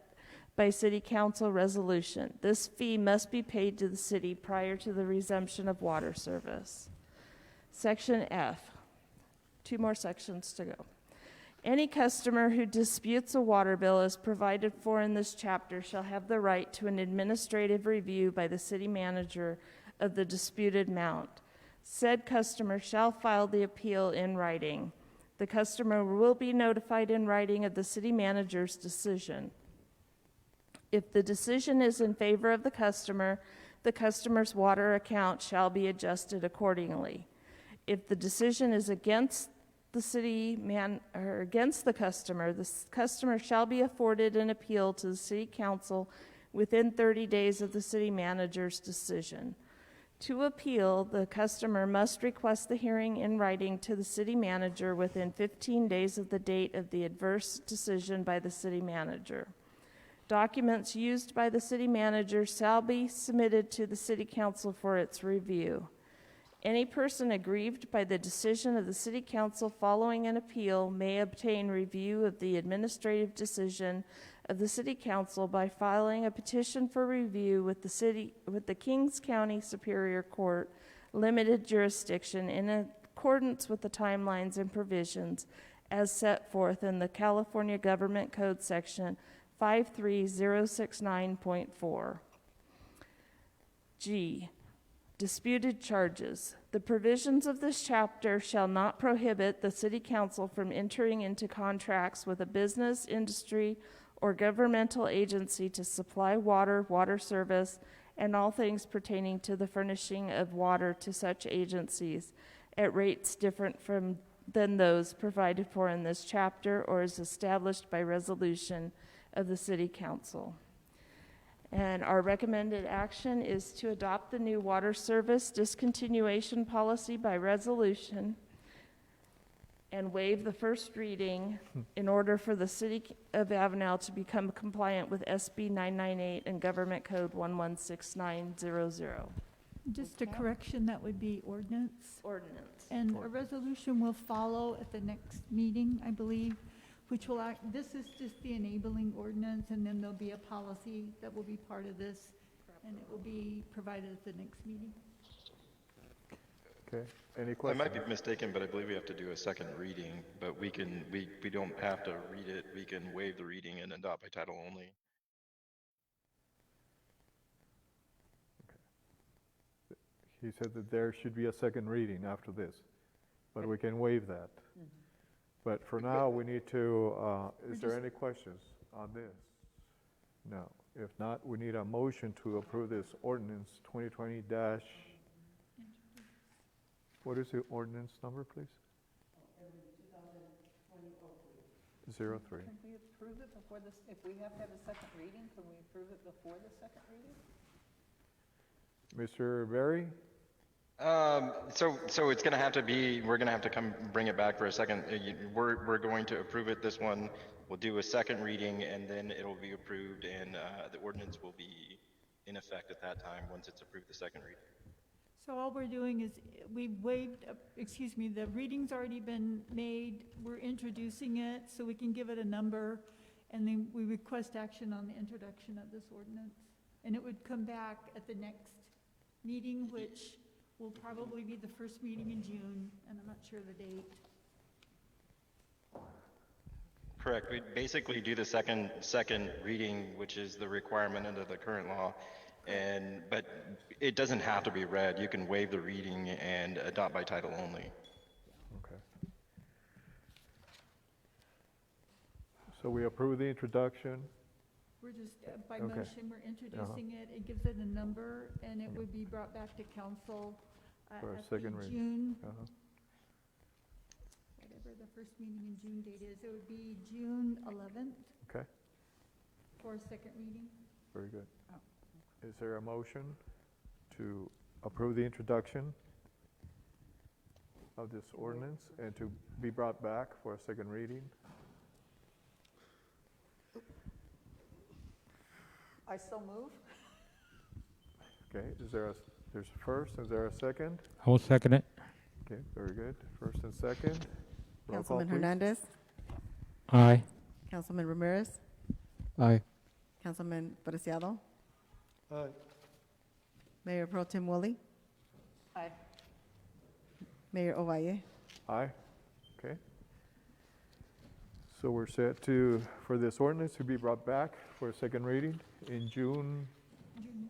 by City Council resolution. This fee must be paid to the city prior to the resumption of water service. Section F. 2 more sections to go. Any customer who disputes a water bill as provided for in this chapter shall have the right to an administrative review by the city manager of the disputed amount. Said customer shall file the appeal in writing. The customer will be notified in writing of the city manager's decision. If the decision is in favor of the customer's water account shall be adjusted accordingly. If the decision is against against the customer shall be afforded an appeal to the city council within 30 days of the city manager's decision. To appeal, the customer must request the hearing in writing to the city manager within 15 days of the date of the adverse decision by the city manager. Documents used by the city manager shall be submitted to the city council for its review. Any person aggrieved by the decision of the city council following an appeal may obtain review of the administrative decision of the city council by filing a petition for review with the Kings County Superior Court limited jurisdiction in accordance with the timelines and provisions as set forth in the California Government Code section 53069.4. G. Disputed charges. The provisions of this chapter shall not prohibit the city council from entering into contracts with a business, industry, or governmental agency to supply water service, and all things pertaining to the furnishing of water to such agencies at rates different than those provided for in this chapter or as established by resolution of the city council. And our recommended action is to adopt the new water service discontinuation policy by resolution and waive the first reading in order for the city of Avenal to become compliant with SB 998 and Government Code 116900. Just a correction, that would be ordinance. Ordinance. And a resolution will follow at the next meeting, I believe, which will act, this is just the enabling ordinance, and then there'll be a policy that will be part of this, and it will be provided at the next meeting. Okay, any I questions? might be mistaken, but I believe we have to do a second reading, but we don't have to read it. We can waive the reading and adopt by title only. He said that there should be a second reading after this, but we can waive that. But for now, we need to, is there any questions on this? No. If not, we need a motion to approve this ordinance 2020 dash, what is the ordinance number, please? 03. Can we approve it before this, if we have to have a second reading, can we approve it before the second reading? Mr. Berry? So it's gonna have to be, we're gonna have to come bring it back for a second. We're going to approve it this one. We'll do a second reading and then it'll be approved and the ordinance will be in effect at that time once it's approved the second reading. So all we're doing is, we waived, the reading's already been made, we're introducing it, so we can give it a number, and then we request action on the introduction of this ordinance. And it would come back at the next meeting, which will probably be the first meeting in June, and I'm not sure the date. Correct. We basically do the second reading, which is the requirement under the current law. But it doesn't have to be read. You can waive the reading and adopt by title only. Okay. So we approve the introduction. We're just, by Okay. motion, we're introducing it, it gives it a number, and it would be brought back to council For a at second the reading. June, Uh-huh. whatever the first meeting in June date is, it would be June 11th Okay, for a second reading. very good. Is there a motion to approve the introduction of this ordinance and to be brought back for a second reading? I so move. Okay, there's a first, is there a second? I will second it. Okay, very good. First and second. Roll call, Councilman please. Hernandez, Aye. Councilman Ramirez, Aye. Councilman Preciado, Aye. Mayor Pro Tem Woolley. Aye. Mayor Ovalle. Aye. Okay. So we're set for this ordinance to be brought back for a second reading in June June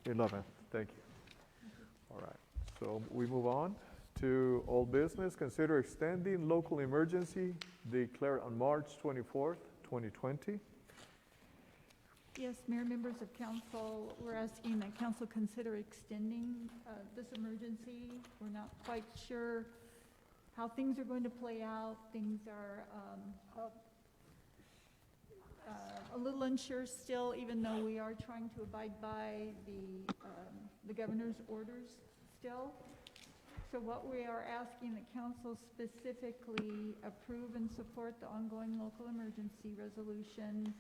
11th. 11th. Thank you. All right. So we move on to old business. Consider extending local emergency declared on March 24th, 2020. Yes, Mayor, members of council, we're asking that council consider extending this emergency. We're not quite sure how things are going to play out. Things are a little unsure still, even though we are trying to abide by the governor's orders still. So what we are asking that council specifically approve and support the ongoing local emergency resolution,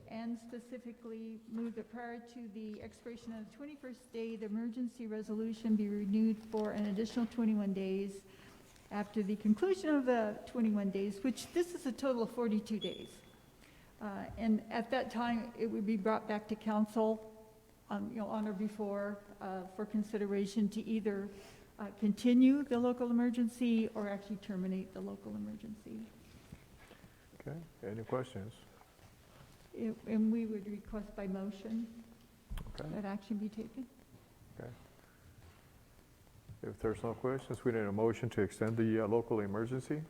and specifically move that prior to the expiration of the 21st day, the emergency resolution be renewed for an additional 21 days after the conclusion of the 21 days, which this is a total of 42 days. And at that time, it would be brought back to council, on or before, for consideration to either continue the local emergency or actually terminate the local emergency. Okay. Any questions? And we would request by motion Okay. that action be taken. Okay. If there's no questions, we need a motion to extend the local emergency.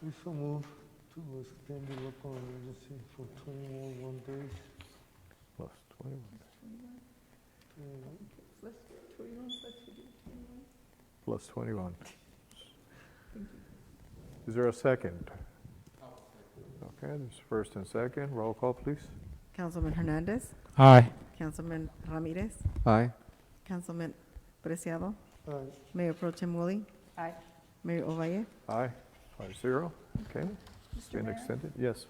We so move to extend the local emergency for 21 days. Plus 21. 21. Let's do 21, let's do 21. Plus 21. Thank you. Is there a second? Okay, there's first and second. Roll call, please. Councilman Hernandez, Aye. Councilman Ramirez, Aye. Councilman Preciado, Aye. Mayor Pro Tem Woolley. Aye. Mayor Ovalle. Aye. 5-0. Okay. It's Mr. been Mayor? extended. Yes.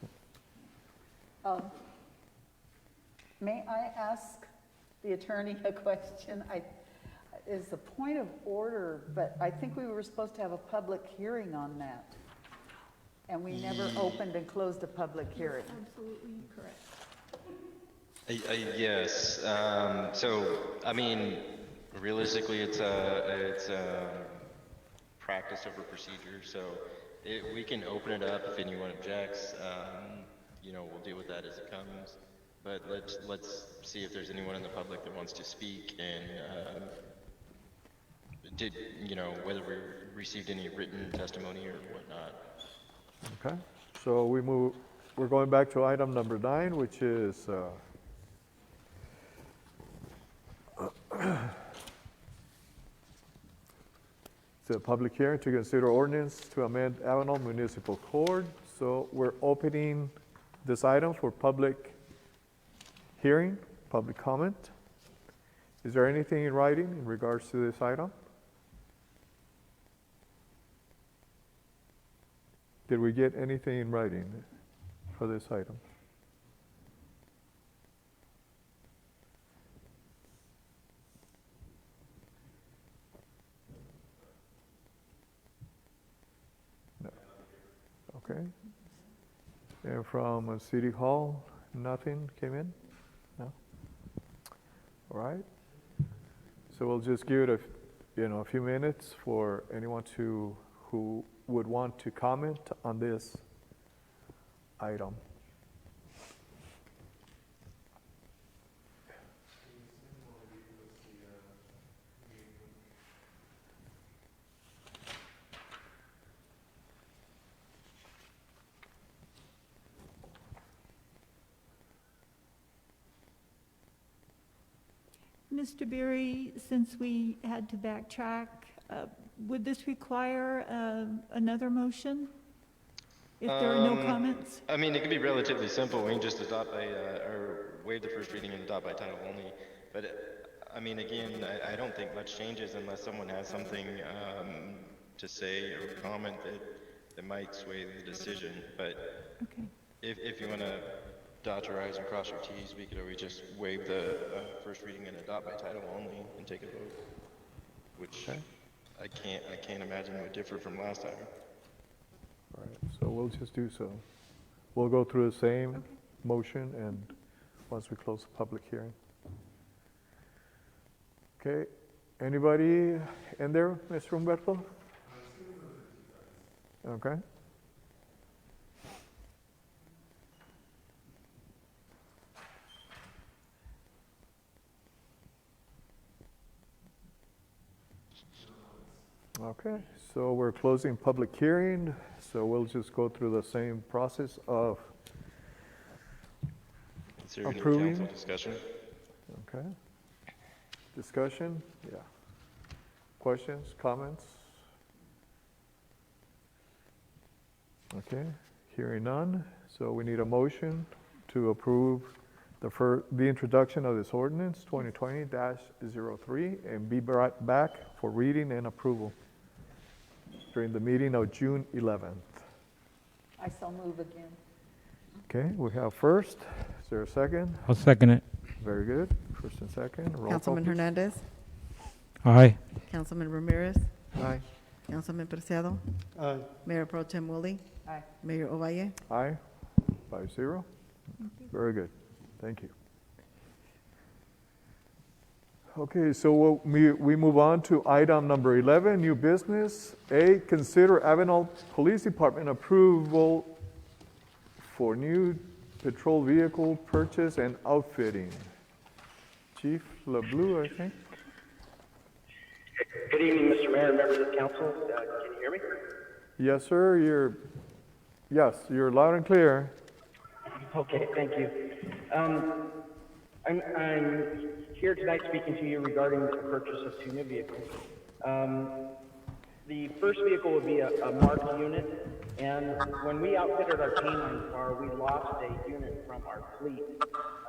May I ask the attorney a question? is a point of order, but I think we were supposed to have a public hearing on that. And we never opened and closed a public hearing. Absolutely correct. Yes. So, I mean, realistically, it's a practice over procedure. So we can open it up if anyone objects. We'll deal with that as it comes. But let's see if there's anyone in the public that wants to speak and whether we received any written testimony or whatnot. Okay, so we're going back to item number 9, which is it's a public hearing to consider ordinance to amend Avenal Municipal Code. So we're opening this item for public hearing, public comment. Is there anything in writing in regards to this item? Did we get anything in writing for this item? No. Okay. And from City Hall, nothing came in? No? All right. So we'll just give it a few minutes for anyone who would want to comment on this item. Mr. Berry, since we had to backtrack, would this require another motion? If there are no comments? I mean, it could be relatively simple. We can just adopt or waive the first reading and adopt by title only. But I mean, again, I don't think much changes unless someone has something to say or comment that might sway the decision. But Okay. if you want to dot your I's and cross your T's, we could always just waive the first reading and adopt by title only and take a vote, which I can't imagine would differ from last time. All right, so we'll just do so. We'll go through the same motion and once we close the public hearing. Okay, anybody in there, Mr. Humberto? Okay. Okay, so we're closing public hearing, so we'll just go through the same process of Is there any approving. council discussion? Okay. Discussion? Yeah. Questions, comments? Okay, hearing none, so we need a motion to approve the introduction of this ordinance 2020-03 and be brought back for reading and approval during the meeting of June 11th. I so move again. Okay, we have first. Is there a second? I'll second it. Very good. First and second. Roll call, Councilman please. Hernandez, Aye. Councilman Ramirez, Aye. Councilman Preciado, Aye. Mayor Pro Tem Woolley, Aye. Mayor Ovalle. Aye. 5-0. Very good. Thank you. Okay, so we move on to item number 11, new business. A, consider Avenal Police Department approval for new patrol vehicle purchase and outfitting. Chief LeBlue, I think. Good evening, Mr. Mayor and members of the council. Can you hear me? Yes, sir. You're loud and clear. Okay, thank you. I'm here tonight speaking to you regarding the purchase of 2 new vehicles. The first vehicle would be a marked unit, and when we outfitted our canine car, we lost a unit from our fleet.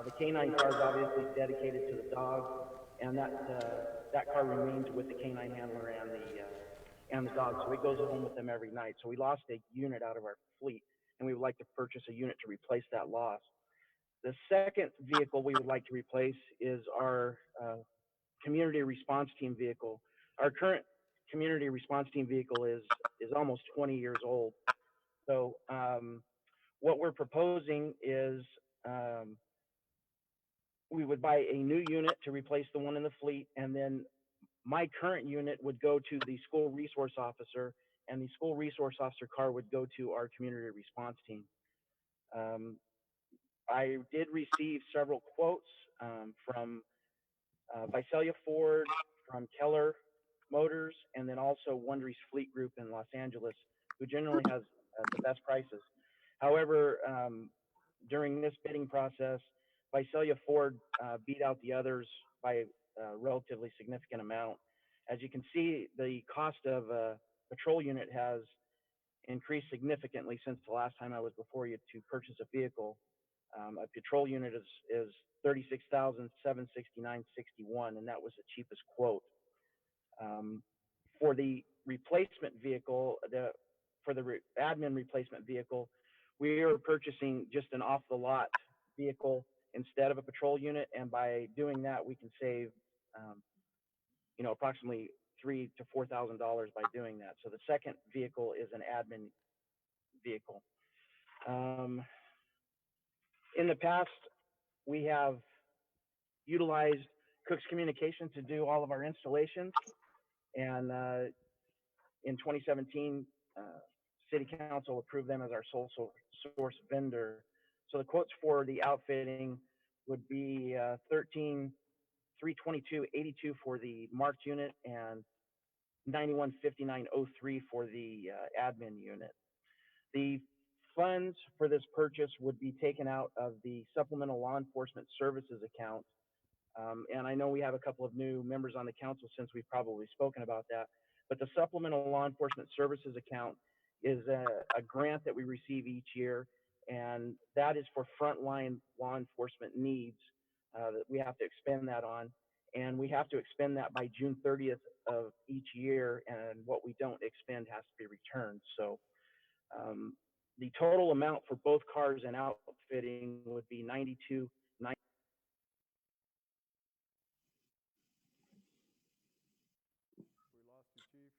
The canine car is obviously dedicated to the dog, and that car remains with the canine handler and the dog, so it goes home with them every night. So we lost a unit out of our fleet, and we would like to purchase a unit to replace that loss. The second vehicle we would like to replace is our community response team vehicle. Our current community response team vehicle is almost 20 years old. So what we're proposing is we would buy a new unit to replace the one in the fleet, and then my current unit would go to the school resource officer, and the school resource officer car would go to our community response team. I did receive several quotes from Visalia Ford, from Keller Motors, and then also Wondery's Fleet Group in Los Angeles, who generally has the best prices. However, during this bidding process, Visalia Ford beat out the others by a relatively significant amount. As you can see, the cost of a patrol unit has increased significantly since the last time I was before you to purchase a vehicle. A patrol unit is $36,769.61, and that was the cheapest quote. For the replacement vehicle, admin replacement vehicle, we are purchasing just an off-the-lot vehicle instead of a patrol unit, and by doing that, we can save, approximately $3,000 to $4,000 by doing that. So the second vehicle is an admin vehicle. In the past, we have utilized Cook's Communication to do all of our installations, and in 2017, City Council approved them as our sole source vendor. So the quotes for the outfitting would be $13,322.82 for the marked unit and $91,5903 for the admin unit. The funds for this purchase would be taken out of the Supplemental Law Enforcement Services account. And I know we have a couple of new members on the council since we've probably spoken about that, but the Supplemental Law Enforcement Services account is a grant that we receive each year, and that is for frontline law enforcement needs that we have to expend that on. And we have to expend that by June 30th of each year, and what we don't expend has to be returned. So the total amount for both cars and outfitting would be $92,900. We lost you, Chief.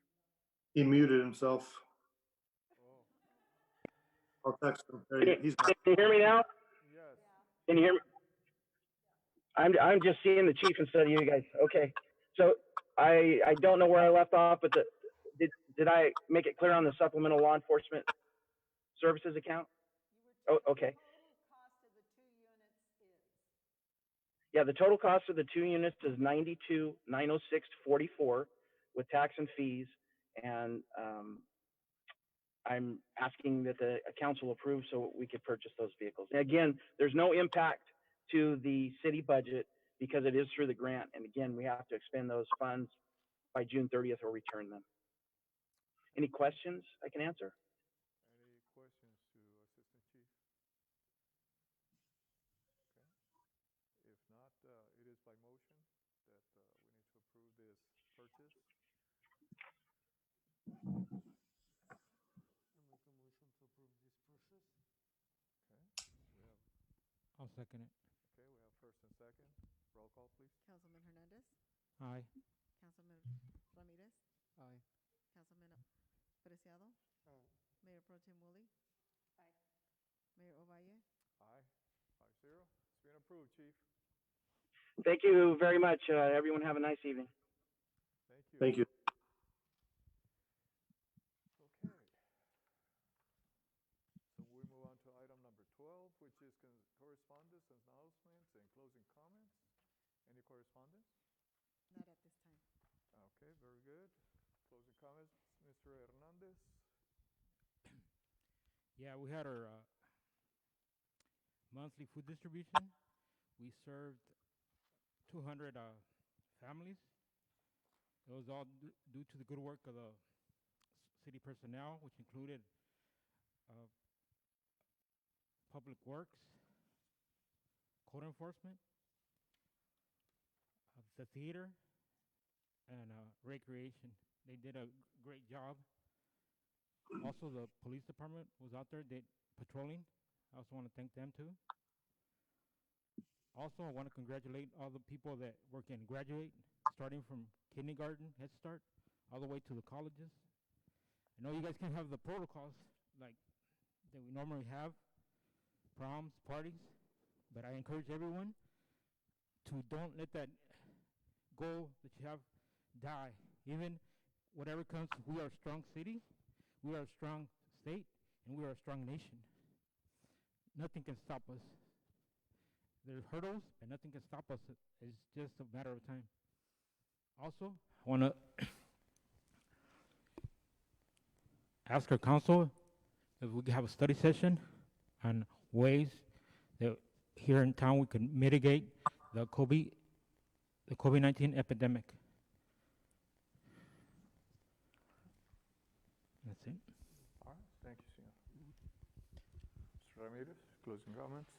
He muted himself. Oh, I'll text him. He's Can you hear me now? yes. Can you hear me? I'm just seeing the chief instead of you guys. Okay. So I don't know where I left off, but did I make it clear on the Supplemental Law Enforcement Services account? Oh, okay. Yeah, the total cost of the 2 units is $92,906.44 with tax and fees, and I'm asking that the council approve so we could purchase those vehicles. And again, there's no impact to the city budget because it is through the grant, and again, we have to expend those funds by June 30th or return them. Any questions I can answer? Any questions to Assistant Chief? Okay. If not, it is by motion that we need to approve this purchase. I make a motion to approve this purchase. Okay. We have, I'll second it. okay, we have first and second. Roll call, please. Councilman Hernandez. Aye. Councilman Ramirez. Aye. Councilman Preciado. Mayor Pro Tem Woolley. Aye. Mayor Ovalle. Aye. 5-0. It's been approved, Chief. Thank you very much. Everyone have a nice evening. Thank you. Thank you. Okay. So we move on to item number 12, which is correspondence, announcements, and closing comments. Any correspondence? Not at this time. Okay, very good. Closing comments, Mr. Hernandez. Yeah, we had our monthly food distribution. We served 200 families. It was all due to the good work of the city personnel, which included public works, code enforcement, the theater, and recreation. They did a great job. Also, the police department was out there patrolling. I also want to thank them too. Also, I want to congratulate all the people that were can graduate, starting from kindergarten, Head Start, all the way to the colleges. I know you guys can have the protocols like that we normally have, proms, parties, but I encourage everyone to don't let that goal that you have die. Even whatever comes, we are a strong city, we are a strong state, and we are a strong nation. Nothing can stop us. There's hurdles, but nothing can stop us. It's just a matter of time. Also, I want to ask our council if we could have a study session on ways that here in town we can mitigate the COVID-19 epidemic. That's it. All right, thank you, senor. Mr. Ramirez, closing comments?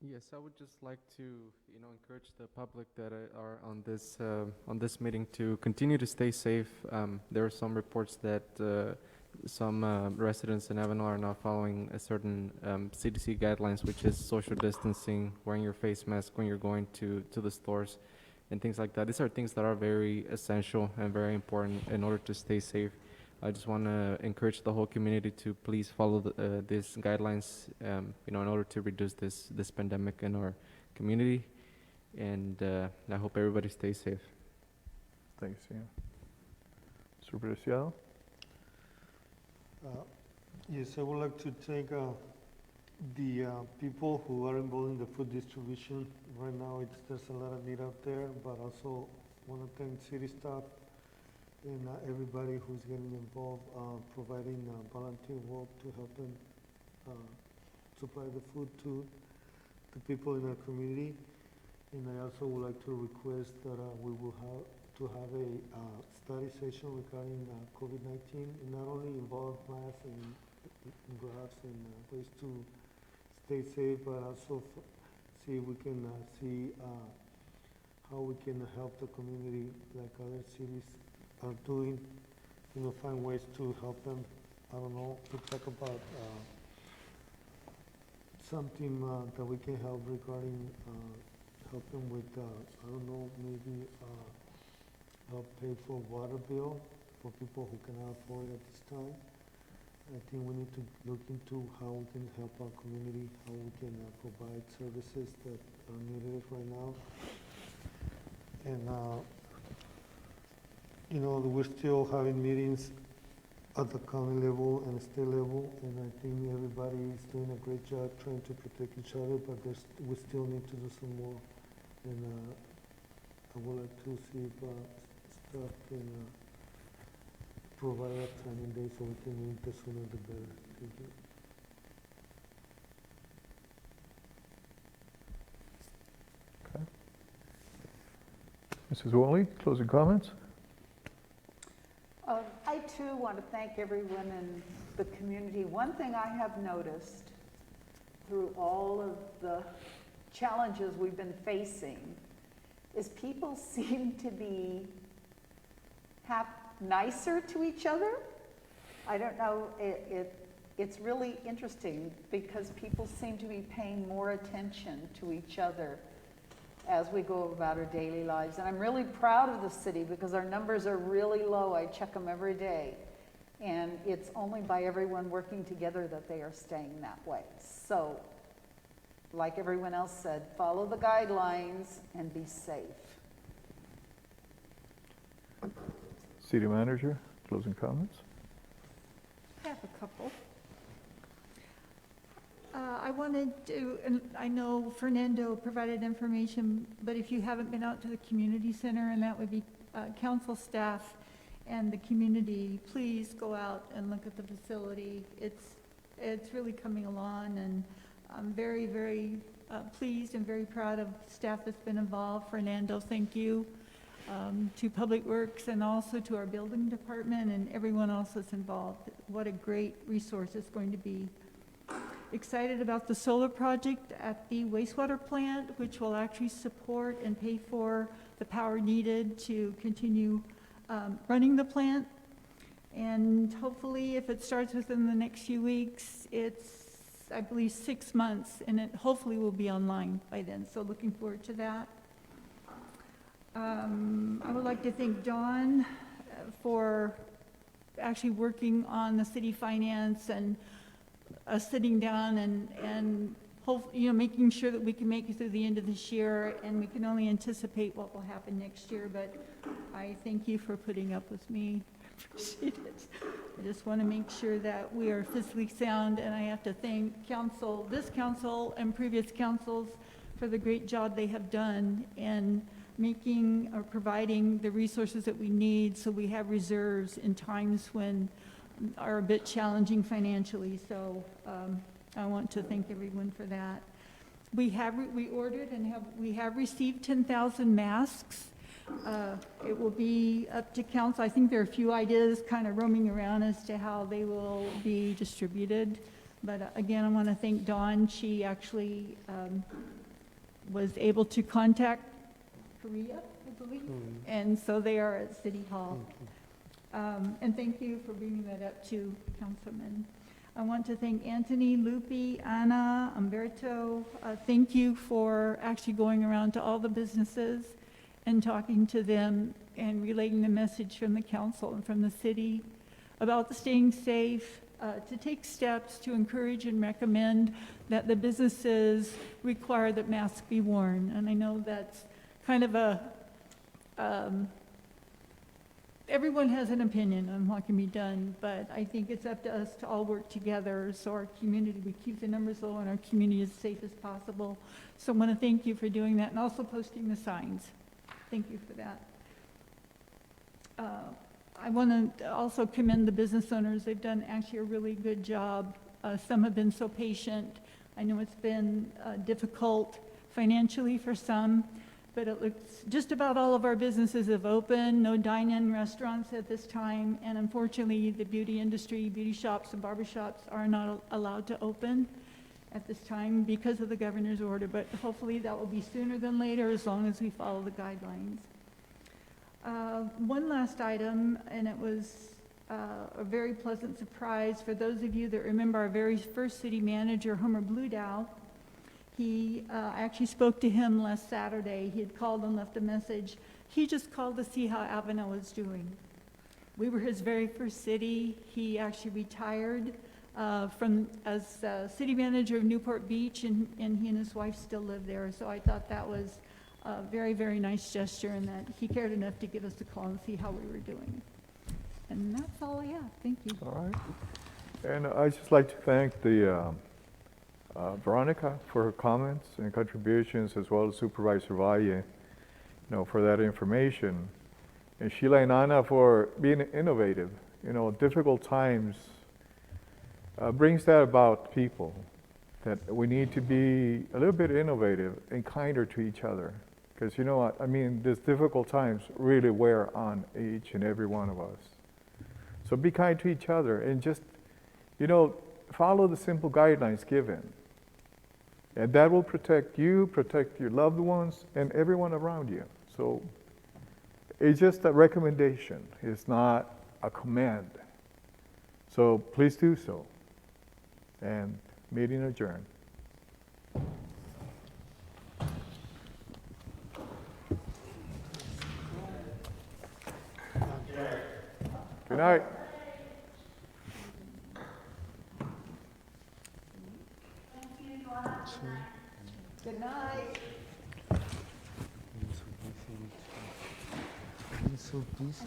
Yes, I would just like to, encourage the public that are on this meeting to continue to stay safe. There are some reports that some residents in Avenal are not following a certain CDC guidelines, which is social distancing, wearing your face mask when you're going to the stores, and things like that. These are things that are very essential and very important in order to stay safe. I just want to encourage the whole community to please follow these guidelines, in order to reduce this pandemic in our community. And I hope everybody stays safe. Thank you, senor. Mr. Preciado? Yes, I would like to thank the people who are involved in the food distribution. Right now, there's a lot of need out there, but also want to thank city staff and everybody who's getting involved, providing volunteer work to help them supply the food to the people in our community. And I also would like to request that we will have a study session regarding COVID-19, and not only involve masks and gloves and ways to stay safe, but also see if we can see how we can help the community like other cities are doing, find ways to help them. I don't know, to talk about something that we can help regarding help them with, I don't know, maybe help pay for water bill for people who cannot afford it at this time. I think we need to look into how we can help our community, how we can provide services that are needed right now. And we're still having meetings at the county level and state level, and I think everybody is doing a great job trying to protect each other, but we still need to do some more. And I would like to see if staff can provide a time and day so we can meet the sooner the better. Thank you. Okay. Mrs. Woolley, closing comments? I too want to thank everyone in the community. One thing I have noticed through all of the challenges we've been facing is people seem to be nicer to each other. I don't know, it's really interesting because people seem to be paying more attention to each other as we go about our daily lives. And I'm really proud of the city because our numbers are really low. I check them every day. And it's only by everyone working together that they are staying that way. So, like everyone else said, follow the guidelines and be safe. City Manager, closing comments? I have a couple. I wanted to, and I know Fernando provided information, but if you haven't been out to the community center, and that would be council staff and the community, please go out and look at the facility. It's really coming along, and I'm very, very pleased and very proud of staff that's been involved. Fernando, thank you. To Public Works and also to our building department and everyone else that's involved. What a great resource it's going to be. Excited about the solar project at the wastewater plant, which will actually support and pay for the power needed to continue running the plant. And hopefully, if it starts within the next few weeks, it's I believe, 6 months, and it hopefully will be online by then, so looking forward to that. I would like to thank Dawn for actually working on the city finance and sitting down and making sure that we can make it through the end of this year, and we can only anticipate what will happen next year, but I thank you for putting up with me. I appreciate it. I just want to make sure that we are fiscally sound, and I have to thank this council and previous councils for the great job they have done in making or providing the resources that we need so we have reserves in times when are a bit challenging financially. So I want to thank everyone for that. We ordered and we have received 10,000 masks. It will be up to council. I think there are a few ideas kind of roaming around as to how they will be distributed. But again, I want to thank Dawn. She actually was able to contact Korea, I believe, and so they are at City Hall. And thank you for bringing that up to Councilman. I want to thank Anthony, Lupi, Anna, Umberto. Thank you for actually going around to all the businesses and talking to them and relaying the message from the council and from the city about staying safe, to take steps to encourage and recommend that the businesses require that masks be worn. And I know that's kind of everyone has an opinion on what can be done, but I think it's up to us to all work together so our community, we keep the numbers low and our community as safe as possible. So I want to thank you for doing that and also posting the signs. Thank you for that. I want to also commend the business owners. They've done actually a really good job. Some have been so patient. I know it's been difficult financially for some, but it looks just about all of our businesses have opened. No dine-in restaurants at this time, and unfortunately the beauty industry, beauty shops and barber shops are not allowed to open at this time because of the governor's order, but hopefully that will be sooner than later as long as we follow the guidelines. One last item, and it was a very pleasant surprise for those of you that remember our very first city manager, Homer Bludow. I actually spoke to him last Saturday. He had called and left a message. He just called to see how Avenal was doing. We were his very first city. He actually retired as city manager of Newport Beach, and he and his wife still live there. So I thought that was a very, very nice gesture, and that he cared enough to give us a call and see how we were doing. And that's all I have. Thank you. All right. And I'd just like to thank the Veronica for her comments and contributions, as well as Supervisor Valle, for that information. And Sheila and Ana for being innovative. Difficult times brings that about people, that we need to be a little bit innovative and kinder to each other. Because you know what, these difficult times really wear on each and every one of us. So be kind to each other and just, follow the simple guidelines given. And that will protect you, protect your loved ones, and everyone around you. So it's just a recommendation. It's not a command. So please do so. And meeting adjourned. Good night. Good night. So this is